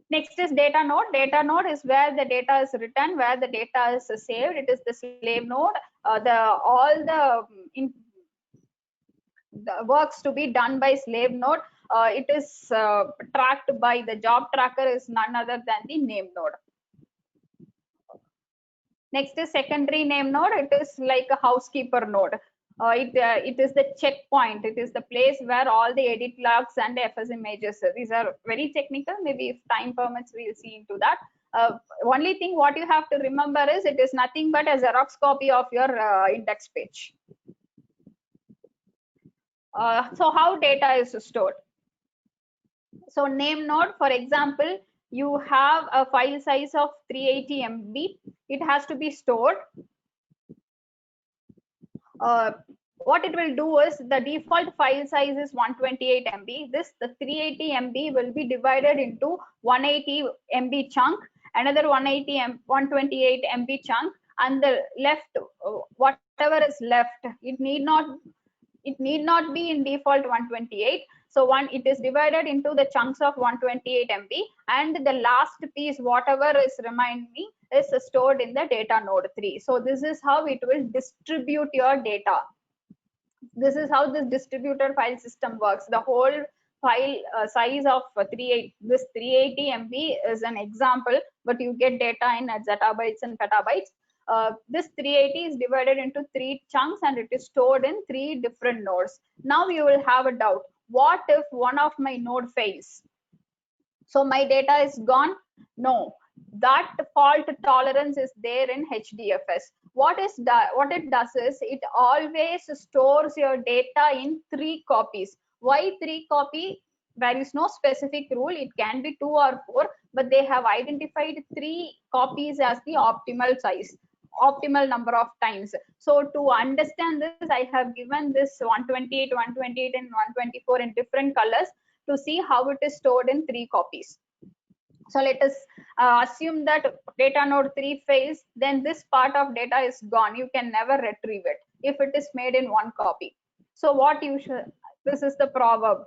Next is data node. Data node is where the data is written, where the data is saved. It is the slave node. All the works to be done by slave node. It is tracked by the job tracker is none other than the name node. Next is secondary name node. It is like a housekeeper node. It is the checkpoint. It is the place where all the edit logs and FS images. These are very technical. Maybe if time permits, we'll see into that. Only thing what you have to remember is it is nothing but a Xerox copy of your index page. So how data is stored? So name node, for example, you have a file size of 380 MB. It has to be stored. What it will do is the default file size is 128 MB. The 380 MB will be divided into 180 MB chunk, another 128 MB chunk, and the left, whatever is left, it need not be in default 128. So it is divided into the chunks of 128 MB, and the last piece, whatever is remaining, is stored in the data node 3. So this is how it will distribute your data. This is how this distributed file system works. The whole file size of 380 MB is an example, but you get data in zettabytes and petabytes. This 380 is divided into 3 chunks and it is stored in 3 different nodes. Now you will have a doubt. What if one of my node fails? So my data is gone? No, that fault tolerance is there in HDFS. What it does is it always stores your data in 3 copies. Why 3 copy? There is no specific rule. It can be 2 or 4, but they have identified 3 copies as the optimal size, optimal number of times. So to understand this, I have given this 128, 128 and 124 in different colors to see how it is stored in 3 copies. So let us assume that data node 3 fails, then this part of data is gone. You can never retrieve it if it is made in 1 copy. So what you should, this is the proverb.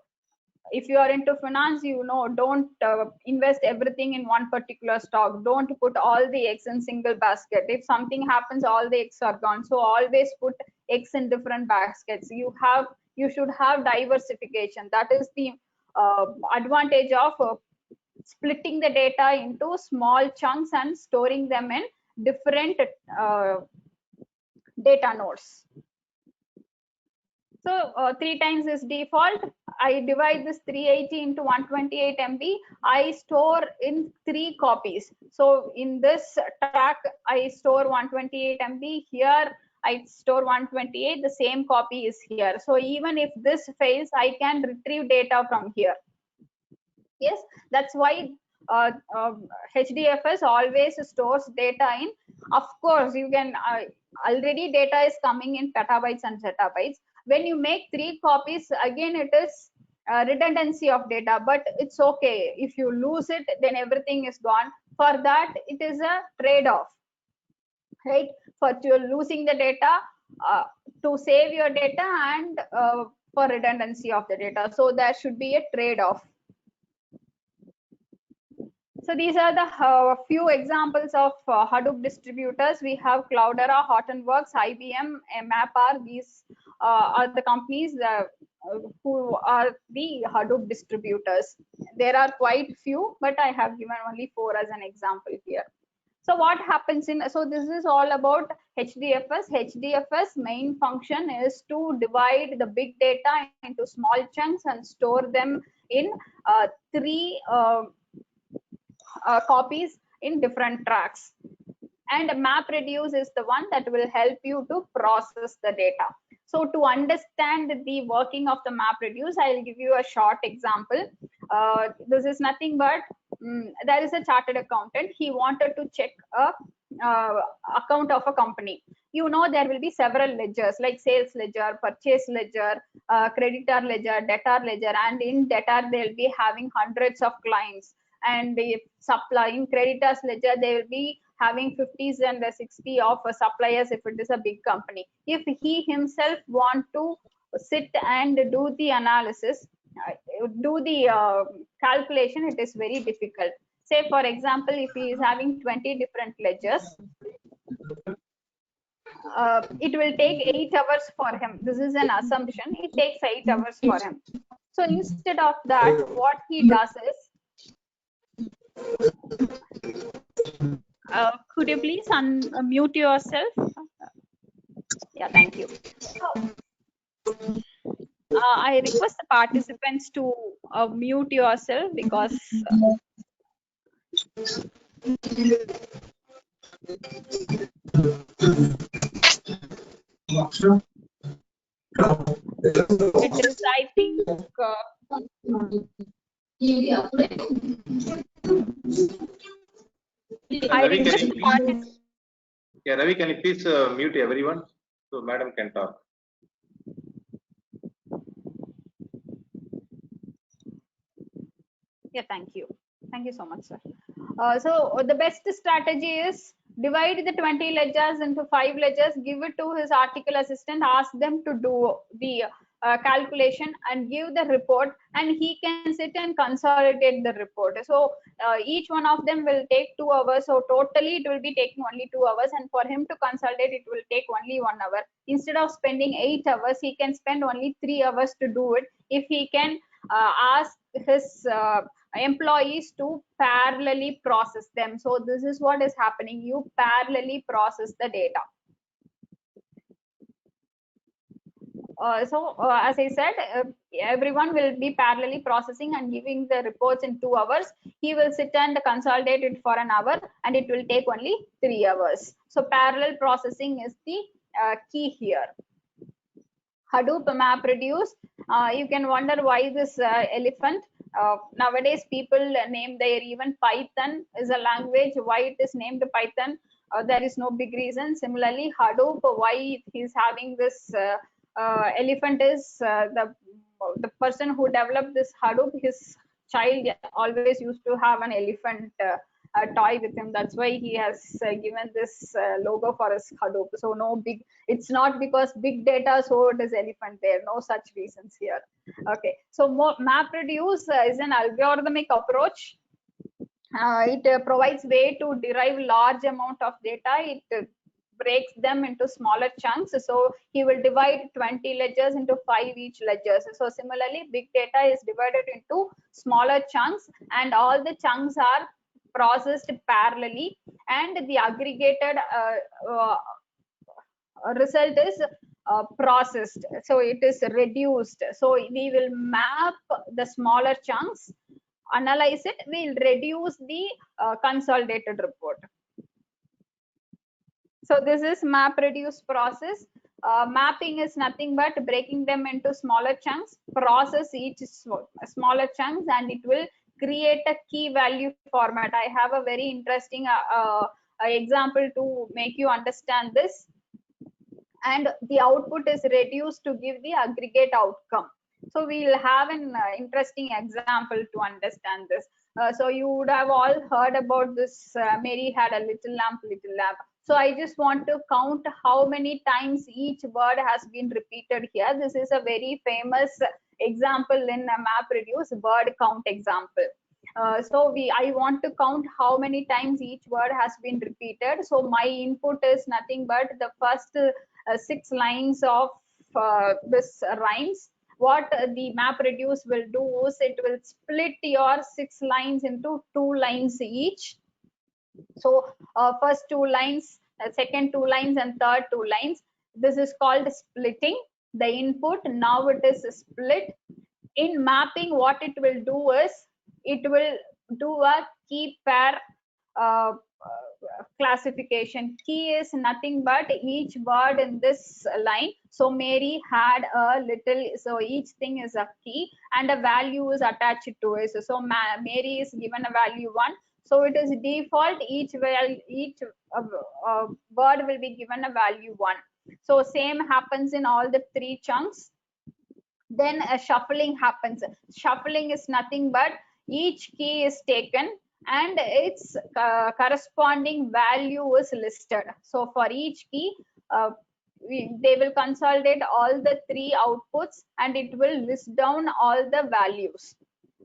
If you are into finance, you know, don't invest everything in one particular stock. Don't put all the eggs in single basket. If something happens, all the eggs are gone. So always put eggs in different baskets. You should have diversification. That is the advantage of splitting the data into small chunks and storing them in different data nodes. So 3 times is default. I divide this 380 into 128 MB. I store in 3 copies. So in this track, I store 128 MB. Here, I store 128. The same copy is here. So even if this fails, I can retrieve data from here. Yes, that's why HDFS always stores data in. Of course, you can already data is coming in petabytes and zettabytes. When you make 3 copies, again it is redundancy of data, but it's okay. If you lose it, then everything is gone. For that, it is a trade-off, right? For losing the data, to save your data, and for redundancy of the data. So there should be a trade-off. So these are the few examples of Hadoop distributors. We have Cloudera, Hortonworks, IBM, MapR. These are the companies who are the Hadoop distributors. There are quite few, but I have given only 4 as an example here. So what happens so this is all about HDFS. HDFS main function is to divide the big data into small chunks and store them in 3 copies in different tracks. And MapReduce is the one that will help you to process the data. So to understand the working of the MapReduce, I'll give you a short example. This is nothing but there is a chartered accountant. He wanted to check a account of a company. You know, there will be several ledgers like sales ledger, purchase ledger, creditor ledger, debtor ledger, and in debtor they'll be having hundreds of clients. And if supplying creditors ledger, they will be having 50s and 60 of suppliers if it is a big company. If he himself want to sit and do the analysis, do the calculation, it is very difficult. Say for example, if he is having 20 different ledgers, it will take 8 hours for him. This is an assumption. It takes 8 hours for him. So instead of that, what he does is, could you please unmute yourself? Yeah, thank you. So, I request the participants to mute yourself because it is, I think, Ravi, Ravi, can you please mute everyone so madam can talk? Yeah, thank you. Thank you so much, sir. So the best strategy is divide the 20 ledgers into 5 ledgers, give it to his article assistant, ask them to do the calculation and give the report, and he can sit and consolidate the report. So each one of them will take 2 hours, so totally it will be taking only 2 hours, and for him to consolidate it will take only 1 hour. Instead of spending 8 hours, he can spend only 3 hours to do it if he can ask his employees to parallelly process them. So this is what is happening, you parallelly process the data. As I said, everyone will be parallelly processing and giving the reports in 2 hours. He will sit and consolidate it for an hour, and it will take only 3 hours. So parallel processing is the key here. Hadoop MapReduce. You can wonder why this elephant. Nowadays, people name their even Python is a language. Why it is named Python? There is no big reason. Similarly, Hadoop, why he's having this elephant is the person who developed this Hadoop, his child always used to have an elephant toy with him. That's why he has given this logo for his Hadoop. So no big, it's not because big data, so it is elephant there. No such reasons here. Okay, so MapReduce is an algorithmic approach. It provides way to derive large amount of data. It breaks them into smaller chunks. So he will divide 20 ledgers into 5 each ledgers. So similarly, big data is divided into smaller chunks, and all the chunks are processed parallelly, and the aggregated result is processed. So it is reduced. So we will map the smaller chunks, analyze it, we'll reduce the consolidated report. So this is MapReduce process. Mapping is nothing but breaking them into smaller chunks, process each smaller chunks, and it will create a key value format. I have a very interesting example to make you understand this. And the output is reduced to give the aggregate outcome. So we'll have an interesting example to understand this. So you would have all heard about this, Mary had a little lamp, little lamp. So I just want to count how many times each word has been repeated here. This is a very famous example in MapReduce, word count example. I want to count how many times each word has been repeated. So my input is nothing but the first 6 lines of this rhymes. What the MapReduce will do is it will split your 6 lines into 2 lines each. So first 2 lines, second 2 lines, and third 2 lines. This is called splitting the input. Now it is split. In mapping, what it will do is it will do a key pair classification. Key is nothing but each word in this line. So Mary had a little, so each thing is a key and a value is attached to it. So Mary is given a value 1. So it is default, each word will be given a value 1. So same happens in all the 3 chunks. Then a shuffling happens. Shuffling is nothing but each key is taken and its corresponding value is listed. So for each key, they will consolidate all the 3 outputs and it will list down all the values.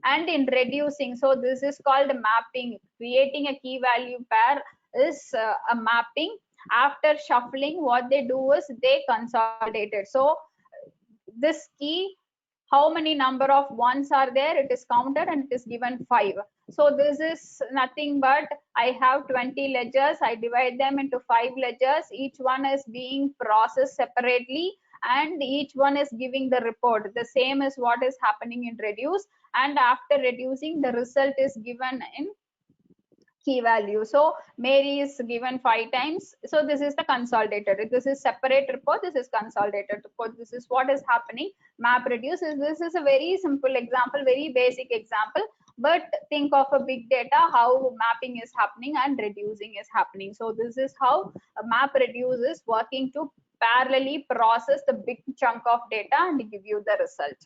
And in reducing, so this is called mapping. Creating a key value pair is a mapping. After shuffling, what they do is they consolidate it. So this key, how many number of ones are there, it is counted and it is given 5. So this is nothing but I have 20 ledgers, I divide them into 5 ledgers, each one is being processed separately and each one is giving the report. The same is what is happening in reduce, and after reducing the result is given in key value. So Mary is given 5 times. So this is the consolidated. This is separate report. This is consolidated report. This is what is happening. MapReduce is, this is a very simple example, very basic example. But think of a big data, how mapping is happening and reducing is happening. So this is how MapReduce is working to parallelly process the big chunk of data and give you the result.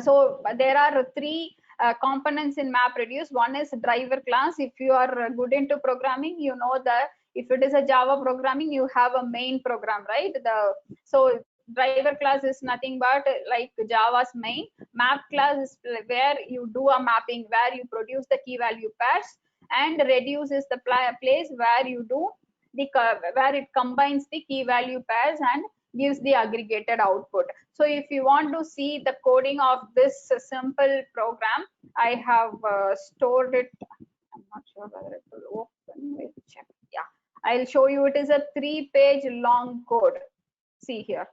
So there are 3 components in MapReduce. One is driver class. If you are good into programming, you know that if it is a Java programming, you have a main program, right? So driver class is nothing but like Java's main. Map class is where you do a mapping, where you produce the key value pairs, and reduce is the place where you do the where it combines the key value pairs and gives the aggregated output. So if you want to see the coding of this simple program, I have stored it. I'm not sure whether it will open. Wait, check. Yeah, I'll show you. It is a 3-page long code. See here.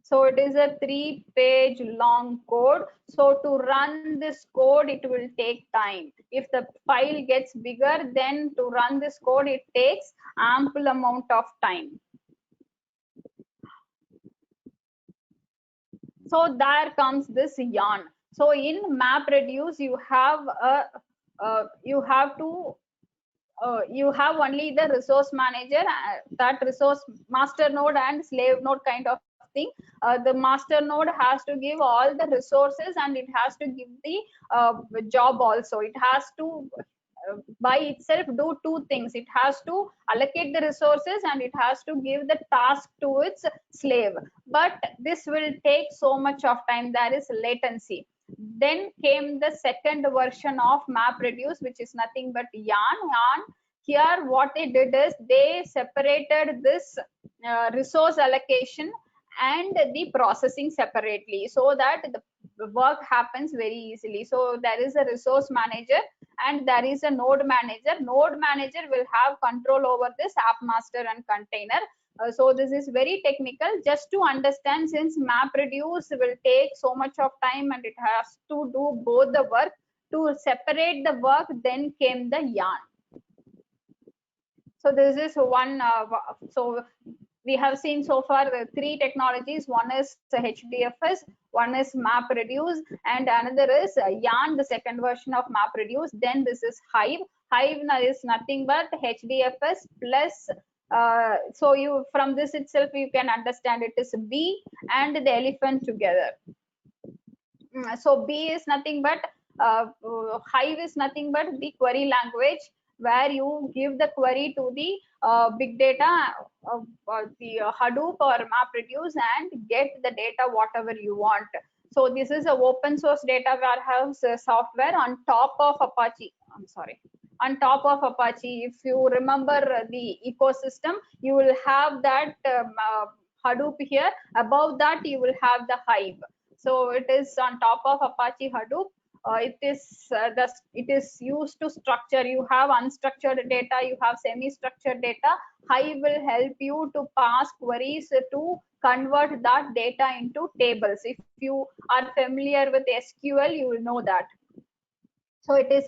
So it is a 3-page long code. So to run this code, it will take time. If the file gets bigger, then to run this code, it takes ample amount of time. So there comes this yarn. So in MapReduce, you have you have only the resource manager, that resource master node and slave node kind of thing. The master node has to give all the resources and it has to give the job also. It has to by itself do two things. It has to allocate the resources and it has to give the task to its slave. But this will take so much of time. There is latency. Then came the second version of MapReduce, which is nothing but yarn. Here what they did is they separated this resource allocation and the processing separately, so that the work happens very easily. So there is a resource manager and there is a node manager. Node manager will have control over this app master and container. So this is very technical, just to understand, since MapReduce will take so much of time and it has to do both the work. To separate the work, then came the yarn. So this is one. So we have seen so far the 3 technologies. One is HDFS, one is MapReduce, and another is yarn, the second version of MapReduce. Then this is Hive. Hive is nothing but HDFS plus so you, from this itself you can understand it is bee and the elephant together. So bee is nothing but Hive is nothing but the query language, where you give the query to the big data, the Hadoop or MapReduce, and get the data whatever you want. So this is a open source data warehouse software on top of Apache. I'm sorry. On top of Apache, if you remember the ecosystem, you will have that Hadoop here. Above that, you will have the Hive. So it is on top of Apache Hadoop. It is used to structure. You have unstructured data, you have semi-structured data. Hive will help you to pass queries to convert that data into tables. If you are familiar with SQL, you will know that. So it is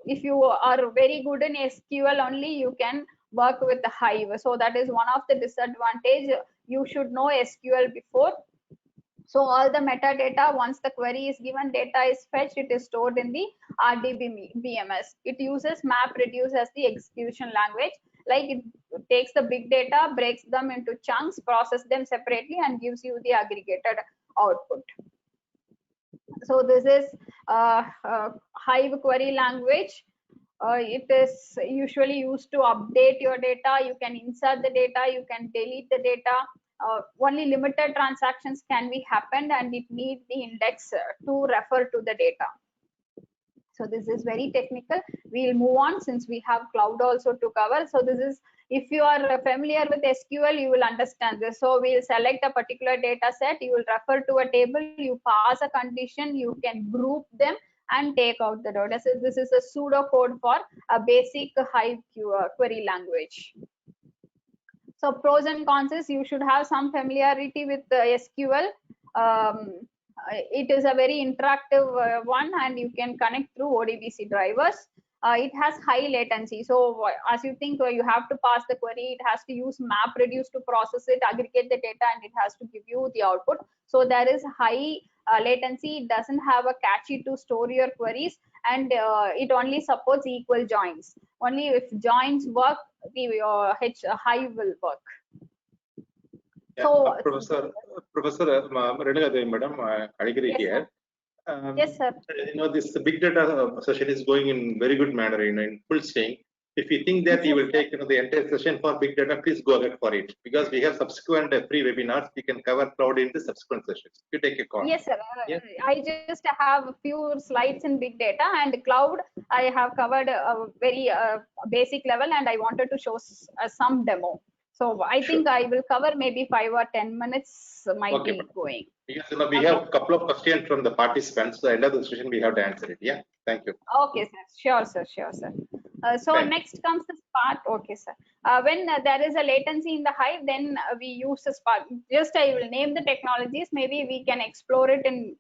if you are very good in SQL only, you can work with the Hive. So that is one of the disadvantage. You should know SQL before. So all the metadata, once the query is given, data is fetched, it is stored in the RDBMS. It uses MapReduce as the execution language. Like it takes the big data, breaks them into chunks, process them separately, and gives you the aggregated output. So this is Hive query language. It is usually used to update your data. You can insert the data, you can delete the data. Only limited transactions can be happened, and it needs the index to refer to the data. So this is very technical. We'll move on since we have cloud also to cover. So this is, if you are familiar with SQL, you will understand this. So we'll select a particular data set, you will refer to a table, you pass a condition, you can group them and take out the data. So this is a pseudo code for a basic Hive query language. So pros and cons is you should have some familiarity with SQL. It is a very interactive one, and you can connect through ODBC drivers. It has high latency. So as you think you have to pass the query, it has to use MapReduce to process it, aggregate the data, and it has to give you the output. So there is high latency. It doesn't have a cache to store your queries, and it only supports equal joins. Only if joins work, the Hive will work. Yeah, So Professor Renuka Devi, madam, I agree yes, here. yes, sir. This big data session is going in very good manner, in full swing. If you think that you will take, the entire session for big data, please go ahead for it, because we have subsequent free webinars. We can cover cloud in the subsequent sessions. You take a call. Yes, sir. Yeah. I just have a few slides in big data and cloud. I have covered a very basic level, and I wanted to show some demo. So I think I will cover maybe 5 or 10 minutes might be going. Yes, we have a couple of questions from the participants. So end of the session, we have to answer it. Yeah, thank you. Okay, sir. Sure, sir. Sure, sir. So next comes the Spark. Okay, sir. When there is a latency in the Hive, then we use the Spark. Just I will name the technologies. Maybe we can explore it in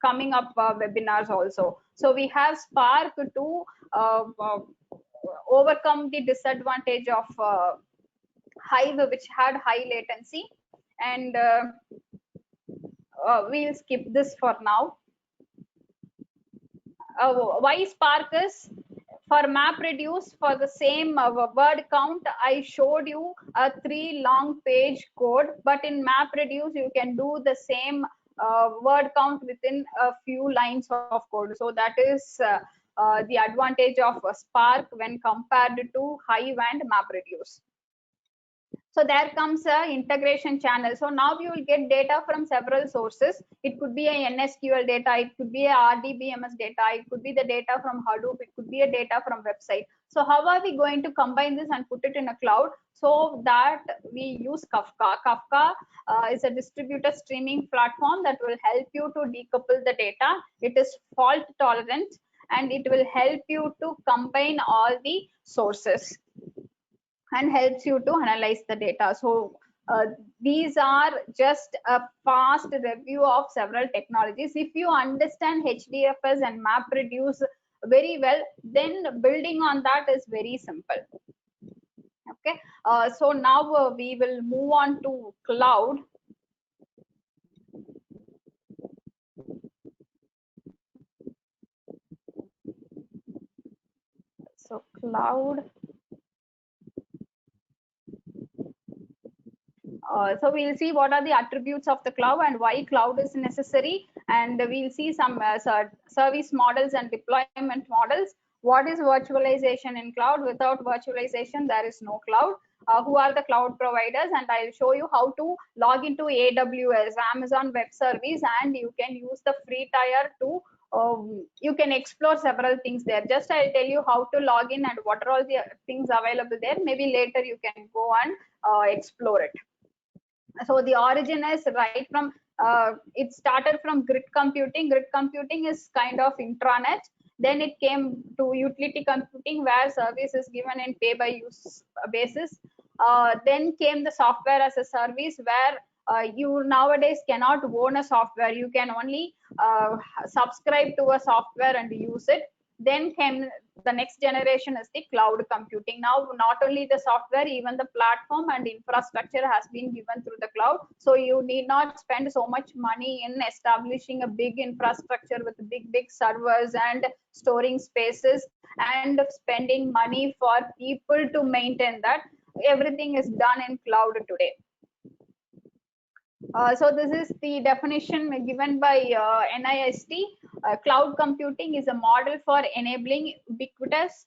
coming up webinars also. So we have Spark to overcome the disadvantage of Hive, which had high latency, and we'll skip this for now. Why Spark is for MapReduce, for the same word count, I showed you a 3 long page code, but in MapReduce you can do the same word count within a few lines of code. So that is the advantage of Spark when compared to Hive and MapReduce. So there comes a integration channel. So now you will get data from several sources. It could be a NSQL data, it could be a RDBMS data, it could be the data from Hadoop, it could be a data from website. So how are we going to combine this and put it in a cloud? So that we use Kafka. Kafka is a distributed streaming platform that will help you to decouple the data. It is fault tolerant and it will help you to combine all the sources and helps you to analyze the data. So these are just a fast review of several technologies. If you understand HDFS and MapReduce very well, then building on that is very simple. Okay, so now we will move on to cloud. So cloud. So we'll see what are the attributes of the cloud and why cloud is necessary, and we'll see some service models and deployment models. What is virtualization in cloud? Without virtualization, there is no cloud. Who are the cloud providers? And I'll show you how to log into AWS, Amazon Web Service, and you can use the free tier to you can explore several things there. Just I'll tell you how to log in and what are all the things available there. Maybe later you can go and explore it. So the origin is right from it started from grid computing. Grid computing is kind of intranet. Then it came to utility computing, where service is given in pay by use basis. Then came the software as a service, where you nowadays cannot own a software. You can only subscribe to a software and use it. Then came the next generation is the cloud computing. Now not only the software, even the platform and infrastructure has been given through the cloud. So you need not spend so much money in establishing a big infrastructure with big servers and storing spaces and spending money for people to maintain that. Everything is done in cloud today. So this is the definition given by NIST. Cloud computing is a model for enabling ubiquitous,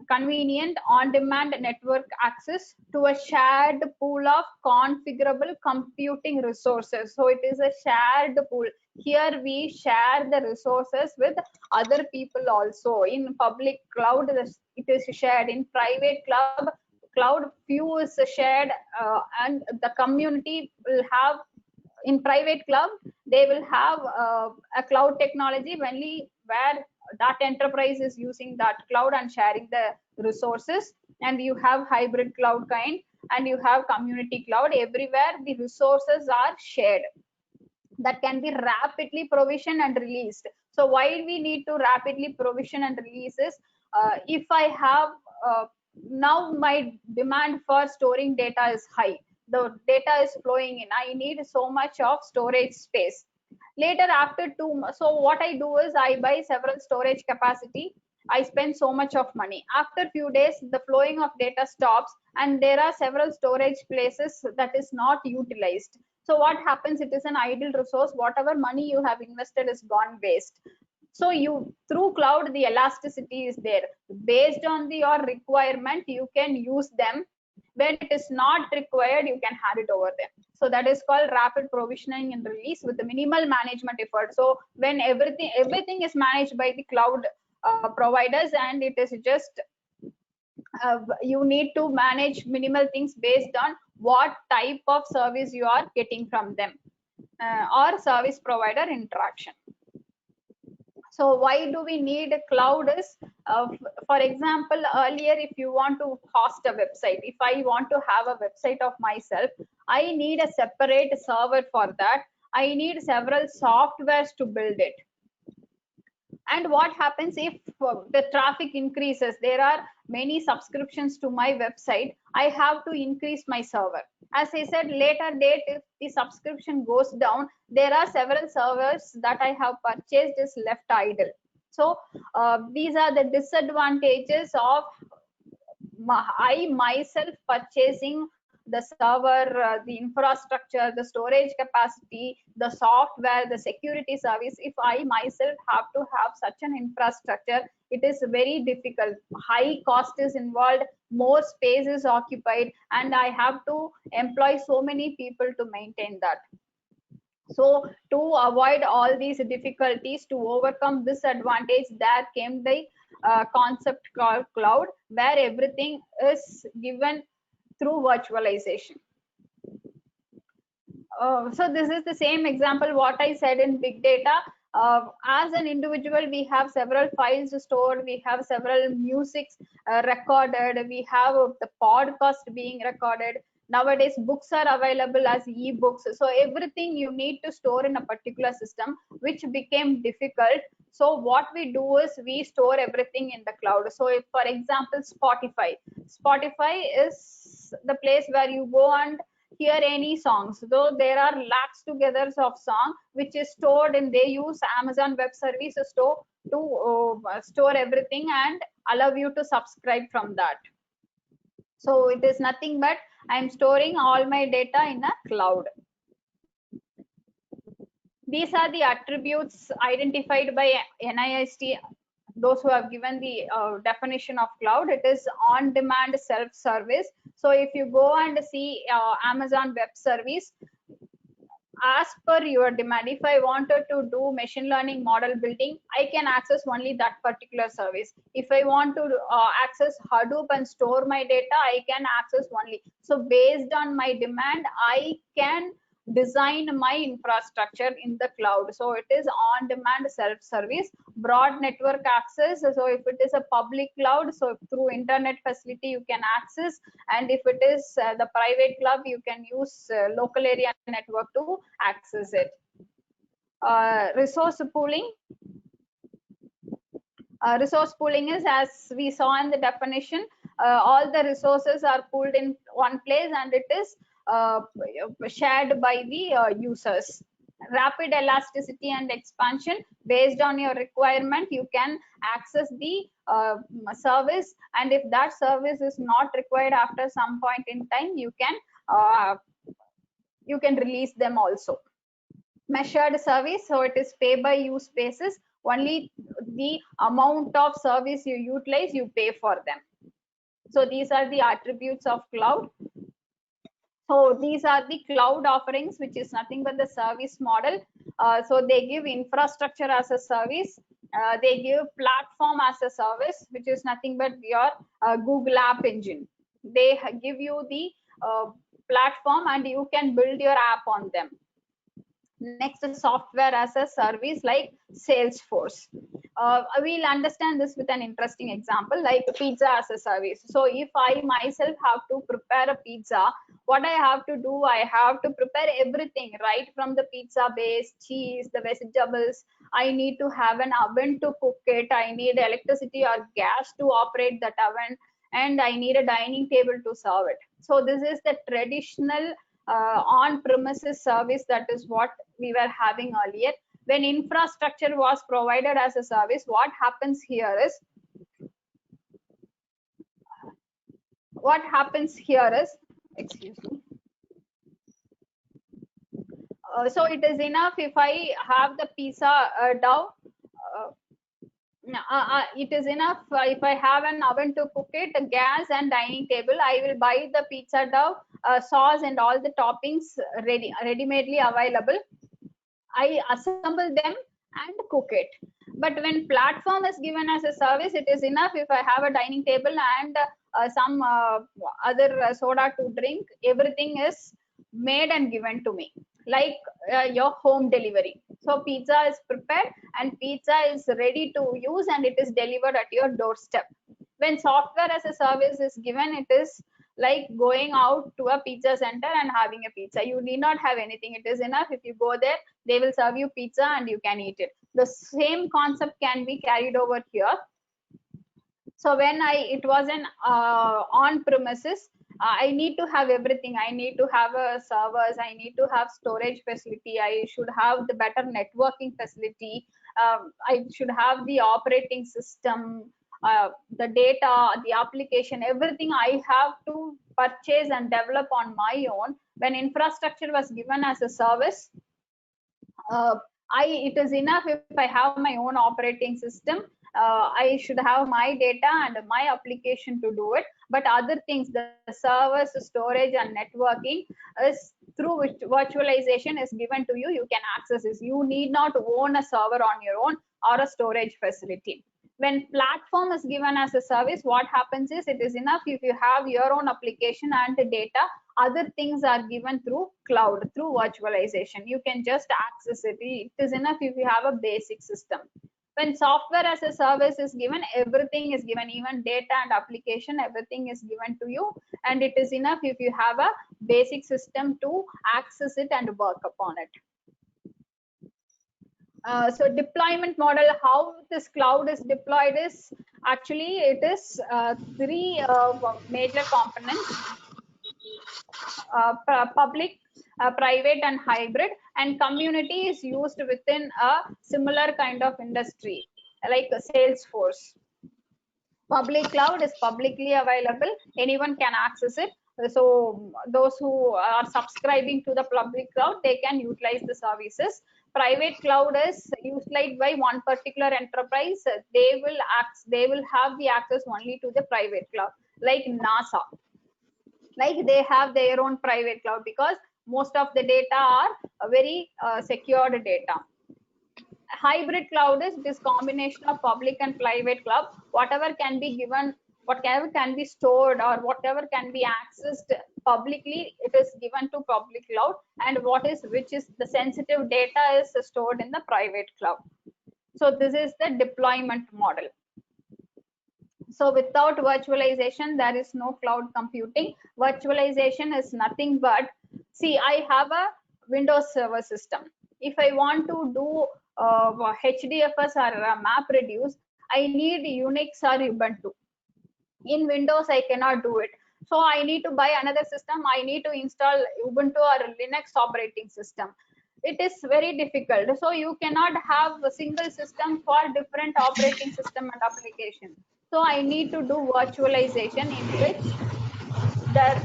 convenient, on-demand network access to a shared pool of configurable computing resources. So it is a shared pool. Here we share the resources with other people also. In public cloud, it is shared. In private cloud, few is shared, and the community will have. In private cloud, they will have a cloud technology only where that enterprise is using that cloud and sharing the resources. And you have hybrid cloud kind, and you have community cloud. Everywhere the resources are shared, that can be rapidly provisioned and released. So why we need to rapidly provision and release is, if I have now my demand for storing data is high, the data is flowing in, I need so much of storage space. Later, after 2 months, so what I do is I buy several storage capacity. I spend so much of money. After few days, the flowing of data stops and there are several storage places that is not utilized. So what happens? It is an idle resource. Whatever money you have invested is gone waste. So you, through cloud, the elasticity is there. Based on your requirement, you can use them. When it is not required, you can hand it over them. So that is called rapid provisioning and release with the minimal management effort. So when everything is managed by the cloud providers, and it is just you need to manage minimal things based on what type of service you are getting from them, or service provider interaction. So why do we need a cloud is, for example, earlier, if you want to host a website, if I want to have a website of myself, I need a separate server for that. I need several softwares to build it. And what happens if the traffic increases? There are many subscriptions to my website. I have to increase my server. As I said, later date, if the subscription goes down, there are several servers that I have purchased is left idle. So these are the disadvantages of I myself purchasing the server, the infrastructure, the storage capacity, the software, the security service. If I myself have to have such an infrastructure, it is very difficult. High cost is involved, more space is occupied, and I have to employ so many people to maintain that. So to avoid all these difficulties, to overcome this advantage, there came the concept called cloud, where everything is given through virtualization. So this is the same example what I said in big data. As an individual, we have several files stored, we have several musics recorded, we have the podcast being recorded. Nowadays, books are available as e-books. So everything you need to store in a particular system, which became difficult. So what we do is we store everything in the cloud. So if, for example, Spotify is the place where you go and hear any songs. Though there are lakhs together of song which is stored, and they use Amazon Web Services to store everything and allow you to subscribe from that. So it is nothing but I'm storing all my data in a cloud. These are the attributes identified by NIST, those who have given the definition of cloud. It is on-demand self-service. So if you go and see Amazon Web Service, as per your demand, if I wanted to do machine learning model building, I can access only that particular service. If I want to access Hadoop and store my data, I can access only. So based on my demand, I can design my infrastructure in the cloud. So it is on-demand self-service. Broad network access. So if it is a public cloud, so through internet facility you can access, and if it is the private cloud, you can use local area network to access it. Resource pooling. Resource pooling is, as we saw in the definition, all the resources are pooled in one place and it is shared by the users. Rapid elasticity and expansion. Based on your requirement, you can access the service, and if that service is not required after some point in time, you can release them also. Measured service. So it is pay by use basis. Only the amount of service you utilize, you pay for them. So these are the attributes of cloud. So these are the cloud offerings, which is nothing but the service model. So they give infrastructure as a service. They give platform as a service, which is nothing but your Google App Engine. They give you the platform and you can build your app on them. Next is software as a service, like Salesforce. We'll understand this with an interesting example, like pizza as a service. So if I myself have to prepare a pizza, what I have to do, I have to prepare everything, right from the pizza base, cheese, the vegetables. I need to have an oven to cook it. I need electricity or gas to operate that oven, and I need a dining table to serve it. So this is the traditional on-premises service. That is what we were having earlier. When infrastructure was provided as a service, what happens here is what happens here is, excuse me. So it is enough if I have the pizza dough. It is enough if I have an oven to cook it, a gas and dining table. I will buy the pizza dough, sauce and all the toppings ready-madely available. I assemble them and cook it. But when platform is given as a service, it is enough if I have a dining table and some other soda to drink. Everything is made and given to me, like your home delivery. So pizza is prepared and pizza is ready to use and it is delivered at your doorstep. When software as a service is given, it is like going out to a pizza center and having a pizza. You need not have anything. It is enough if you go there, they will serve you pizza and you can eat it. The same concept can be carried over here. So when it was an on premises, I need to have everything. I need to have servers, I need to have storage facility, I should have the better networking facility, I should have the operating system, the data, the application, everything I have to purchase and develop on my own. When infrastructure was given as a service, it is enough if I have my own operating system. I should have my data and my application to do it. But other things, the servers, storage, and networking is through which virtualization is given to you. You can access this. You need not own a server on your own or a storage facility. When platform is given as a service, what happens is it is enough if you have your own application and the data. Other things are given through cloud, through virtualization. You can just access it. It is enough if you have a basic system. When software as a service is given, everything is given, even data and application, everything is given to you. And it is enough if you have a basic system to access it and work upon it. So deployment model, how this cloud is deployed is actually it is three major components: public, private, and hybrid. And community is used within a similar kind of industry like Salesforce. Public cloud is publicly available, anyone can access it. So those who are subscribing to the public cloud, they can utilize the services. Private cloud is utilized by one particular enterprise. They will have the access only to the private cloud, like NASA. Like they have their own private cloud because most of the data are very secured data. Hybrid cloud is this combination of public and private cloud. Whatever can be given, whatever can be stored, or whatever can be accessed publicly, it is given to public cloud, and which is the sensitive data is stored in the private cloud. So this is the deployment model. So without virtualization, there is no cloud computing. Virtualization is nothing but, see, I have a Windows Server system. If I want to do HDFS or MapReduce, I need Unix or Ubuntu. In Windows, I cannot do it. So I need to buy another system. I need to install Ubuntu or Linux operating system. It is very difficult. So you cannot have a single system for different operating system and application. So I need to do virtualization in which there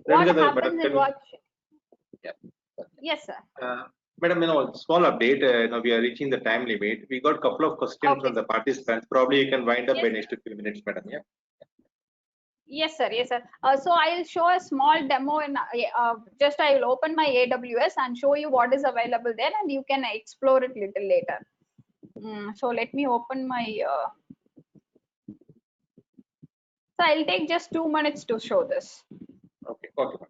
what happens in Yeah. Yes, sir. Madam, small update. We are reaching the time limit. We got a couple of questions from the participants. Probably you can wind up by next few minutes, madam. Yeah. Yes, sir. Yes, sir. So I'll show a small demo in just I will open my AWS and show you what is available there, and you can explore it little later. So let me open my. So I'll take just 2 minutes to show this. Okay. Okay.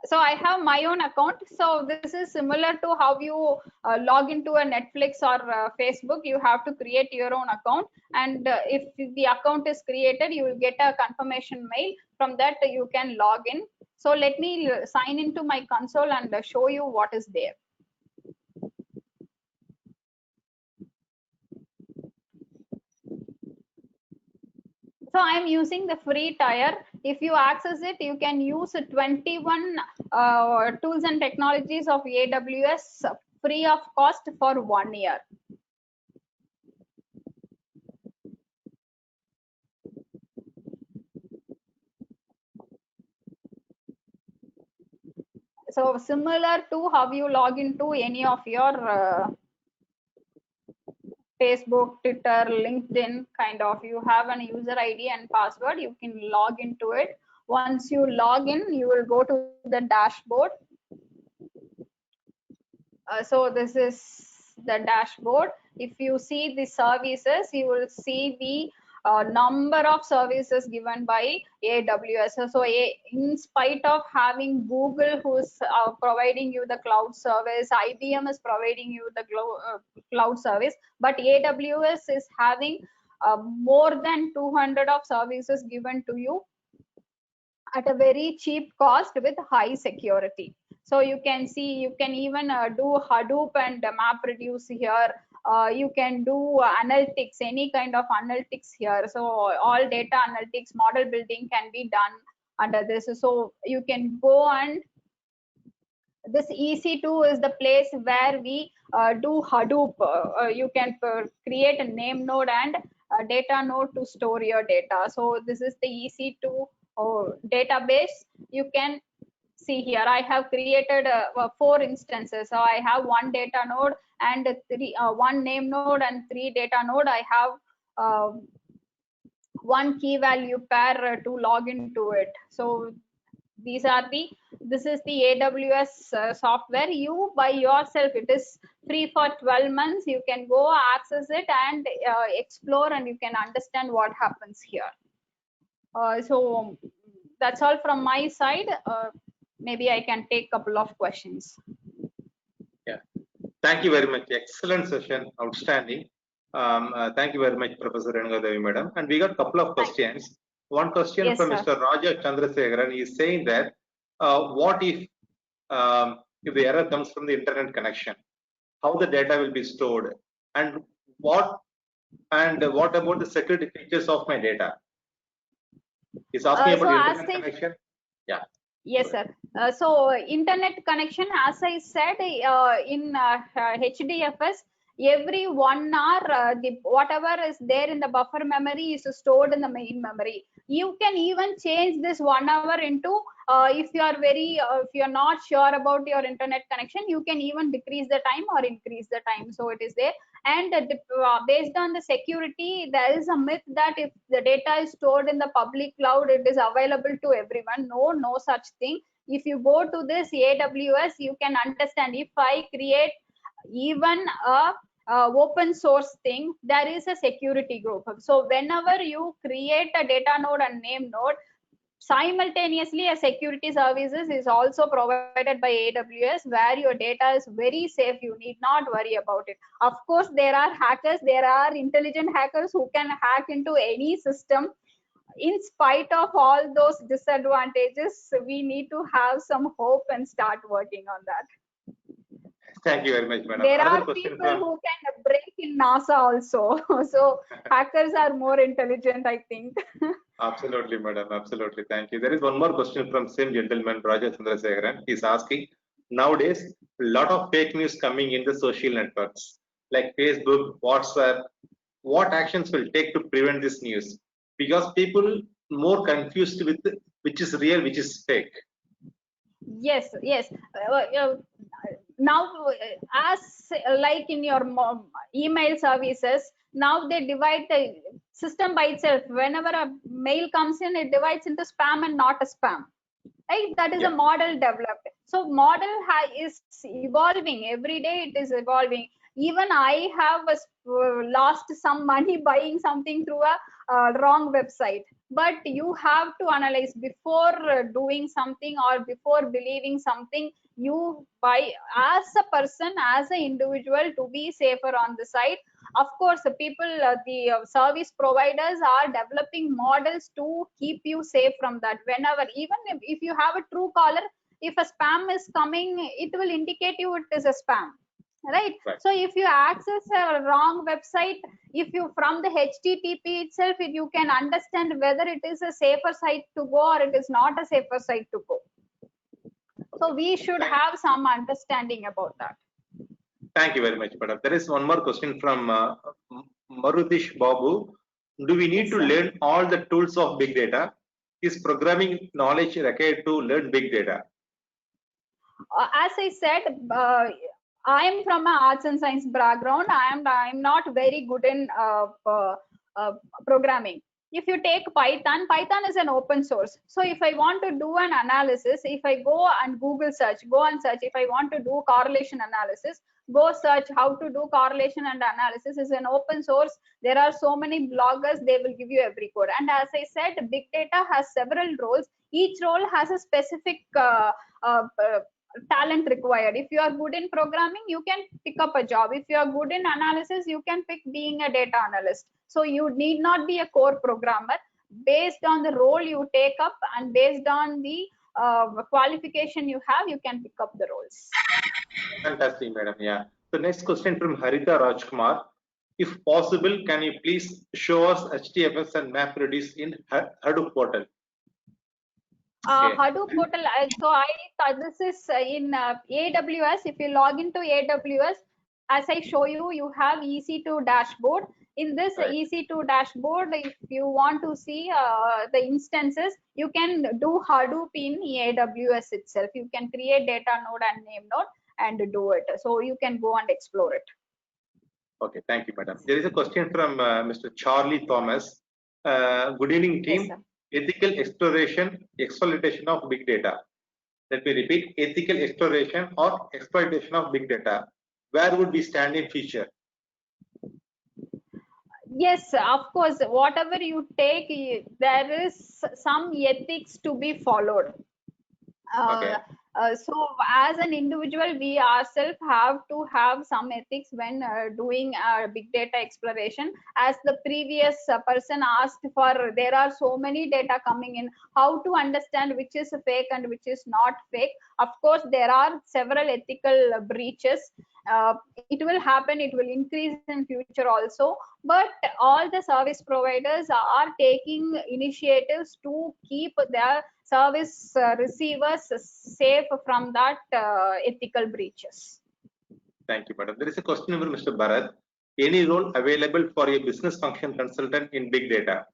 So I have my own account. So this is similar to how you log into a Netflix or Facebook. You have to create your own account, and if the account is created, you will get a confirmation mail. From that you can log in. So let me sign into my console and show you what is there. So I'm using the free tier. If you access it, you can use 21 tools and technologies of AWS free of cost for 1 year. So similar to how you log into any of your Facebook, Twitter, LinkedIn kind of, you have an user ID and password, you can log into it. Once you log in, you will go to the dashboard. So this is the dashboard. If you see the services, you will see the number of services given by AWS. So in spite of having Google, who's providing you the cloud service, IBM is providing you the cloud service, but AWS is having more than 200 of services given to you at a very cheap cost with high security. So you can see, you can even do Hadoop and MapReduce here. You can do analytics, any kind of analytics here. So all data analytics, model building can be done under this. So you can go, and this EC2 is the place where we do Hadoop. You can create a name node and a data node to store your data. So this is the EC2 database. You can see here, I have created 4 instances. So I have 1 data node and 1 name node and 3 data node. I have 1 key value pair to log into it. So these are the, this is the AWS software. You by yourself, it is free for 12 months. You can go access it and explore, and you can understand what happens here. So that's all from my side. Maybe I can take a couple of questions. Yeah, thank you very much. Excellent session, outstanding. Thank you very much, Professor Renuka Devi madam. And we got a couple of questions. One question Yes, from sir. Mr. Raja Chandrasekharan is saying that what if the error comes from the internet connection? How the data will be stored, and what about the security features of my data? He's asking about So internet connection. Yeah. Yes, sir. So internet connection, as I said, in HDFS, every 1 hour, whatever is there in the buffer memory is stored in the main memory. You can even change this 1 hour into, if you are if you are not sure about your internet connection, you can even decrease the time or increase the time. So it is there. And based on the security, there is a myth that if the data is stored in the public cloud, it is available to everyone. No such thing. If you go to this AWS, you can understand, if I create even a open source thing, there is a security group. So whenever you create a data node and name node, simultaneously a security services is also provided by AWS, where your data is very safe. You need not worry about it. Of course, there are hackers, there are intelligent hackers who can hack into any system. In spite of all those disadvantages, we need to have some hope and start working on that. Thank you very much, madam. There Another are question people from, who can break in NASA also. So hackers are more intelligent, I think. Absolutely, madam. Absolutely. Thank you. There is one more question from same gentleman, Raja Chandrasekharan. He's asking, nowadays, a lot of fake news coming in the social networks like Facebook, WhatsApp. What actions will take to prevent this news? Because people more confused with which is real, which is fake. Yes. Now, as like in your email services, now they divide the system by itself. Whenever a mail comes in, it divides into spam and not a spam. Right? That is a model developed. So model is evolving every day. It is evolving. Even I have lost some money buying something through a wrong website. But you have to analyze before doing something or before believing something. You buy as a person, as an individual, to be safer on the site. Of course, the people, the service providers are developing models to keep you safe from that. Whenever, even if you have a true caller, if a spam is coming, it will indicate you it is a spam. right? Right. So if you access a wrong website, if you from the HTTP itself, you can understand whether it is a safer site to go or it is not a safer site to go. So we should have some understanding about that. Thank you very much, madam. There is one more question from Marutish Babu. Do we need Yes, to sir. learn all the tools of big data? Is programming knowledge required to learn big data? As I said, I am from an arts and science background. I'm not very good in programming. If you take Python is an open source. So if I want to do an analysis, if I go and Google search, if I want to do correlation analysis, go search how to do correlation and analysis is an open source. There are so many bloggers, they will give you every code. And as I said, big data has several roles. Each role has a specific talent required. If you are good in programming, you can pick up a job. If you are good in analysis, you can pick being a data analyst. So you need not be a core programmer. Based on the role you take up and based on the qualification you have, you can pick up the roles. Fantastic, madam. Yeah. The next question from Harita Rajkumar. If possible, can you please show us HDFS and MapReduce in Hadoop portal? Okay. Hadoop portal. This is in AWS. If you log into AWS, as I show you, you have EC2 dashboard. In this Right. EC2 dashboard, if you want to see the instances, you can do Hadoop in AWS itself. You can create data node and name node and do it. So you can go and explore it. Okay, thank you, madam. There is a question from Mr. Charlie Thomas. Good evening, team. Yes, sir. Ethical exploitation of big data. Let me repeat, ethical exploration or exploitation of big data. Where would we stand in future? Yes, of course, whatever you take, there is some ethics to be followed. Okay. So as an individual, we ourselves have to have some ethics when doing big data exploration. As the previous person asked for, there are so many data coming in, how to understand which is fake and which is not fake. Of course, there are several ethical breaches. It will happen, it will increase in future also, but all the service providers are taking initiatives to keep their service receivers safe from that ethical breaches. Thank you, madam. There is a question from Mr. Bharat. Any role available for a business function consultant in big data?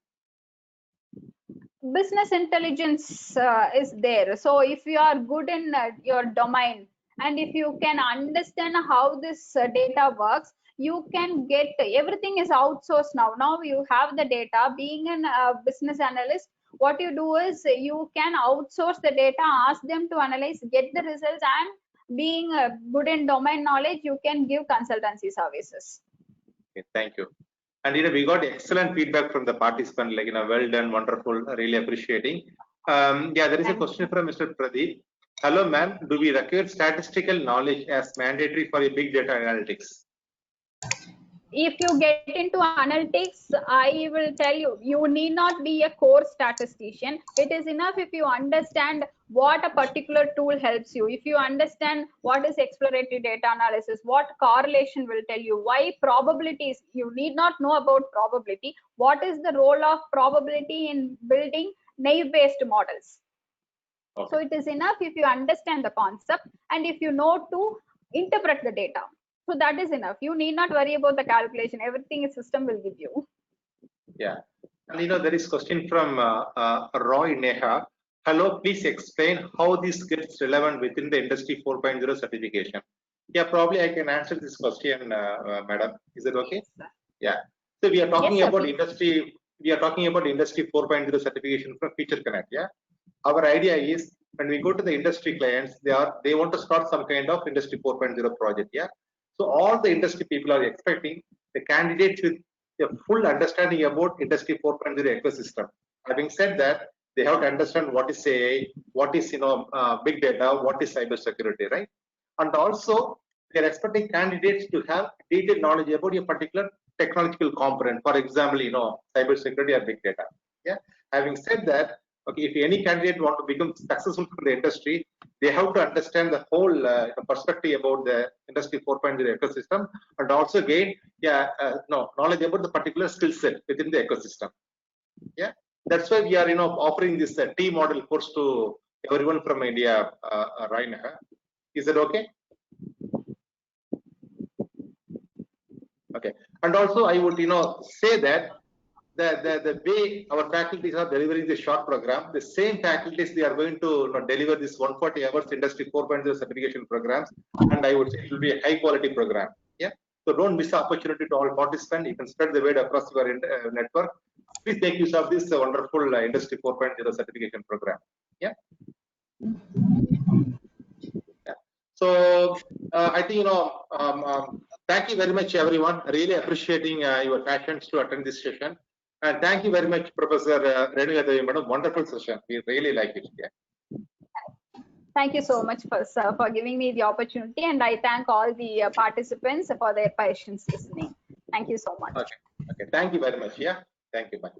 Business intelligence is there. So if you are good in your domain, and if you can understand how this data works, you can get everything is outsourced now. Now you have the data. Being a business analyst, what you do is you can outsource the data, ask them to analyze, get the results, and being good in domain knowledge, you can give consultancy services. Okay, thank you. And we got excellent feedback from the participant, like well done, wonderful, really appreciating. Yeah, there is a question from Mr. Pradeep. Hello, ma'am. Do we require statistical knowledge as mandatory for a big data analytics? If you get into analytics, I will tell you, you need not be a core statistician. It is enough if you understand what a particular tool helps you. If you understand what is exploratory data analysis, what correlation will tell you, why probabilities, you need not know about probability. What is the role of probability in building naive-based models? Okay. So it is enough if you understand the concept and if you know to interpret the data. So that is enough. You need not worry about the calculation. Everything a system will give you. Yeah. And there is question from Roy Neha. Hello, please explain how this gets relevant within the Industry 4.0 certification. Yeah, probably I can answer this question, madam. Is it okay? Yes, yeah. So we are talking yes, about industry. We are talking about Industry 4.0 certification from Feature Connect. Yeah. Our idea is when we go to the industry clients, they want to start some kind of Industry 4.0 project. Yeah. So all the industry people are expecting the candidates with a full understanding about Industry 4.0 ecosystem. Having said that, they have to understand what is AI, what is big data, what is cyber security, right? And also they are expecting candidates to have detailed knowledge about a particular technological component. For example, cyber security or big data. Yeah. Having said that, Okay, if any candidate want to become successful in the industry, they have to understand the whole perspective about the industry 4.0 ecosystem, and also gain knowledge about the particular skill set within the ecosystem. Yeah, that's why we are offering this T model course to everyone from India, Raina. Is that okay? Okay, and also I would say that the way our faculties are delivering the short program, the same faculties, they are going to deliver this 140 hours industry 4.0 certification programs, and I would say it will be a high quality program. Yeah, so don't miss the opportunity to all participants. You can spread the word across your network. Please make use of this wonderful industry 4.0 certification program. Yeah. So I think thank you very much, everyone. Really appreciating your passions to attend this session, and thank you very much, Professor Renuka Devi Madam. Wonderful session. We really like it. Yeah. Thank you so much for giving me the opportunity, and I thank all the participants for their patience listening. Thank you so much. Okay. Okay. Thank you very much. Yeah. Thank you. Bye.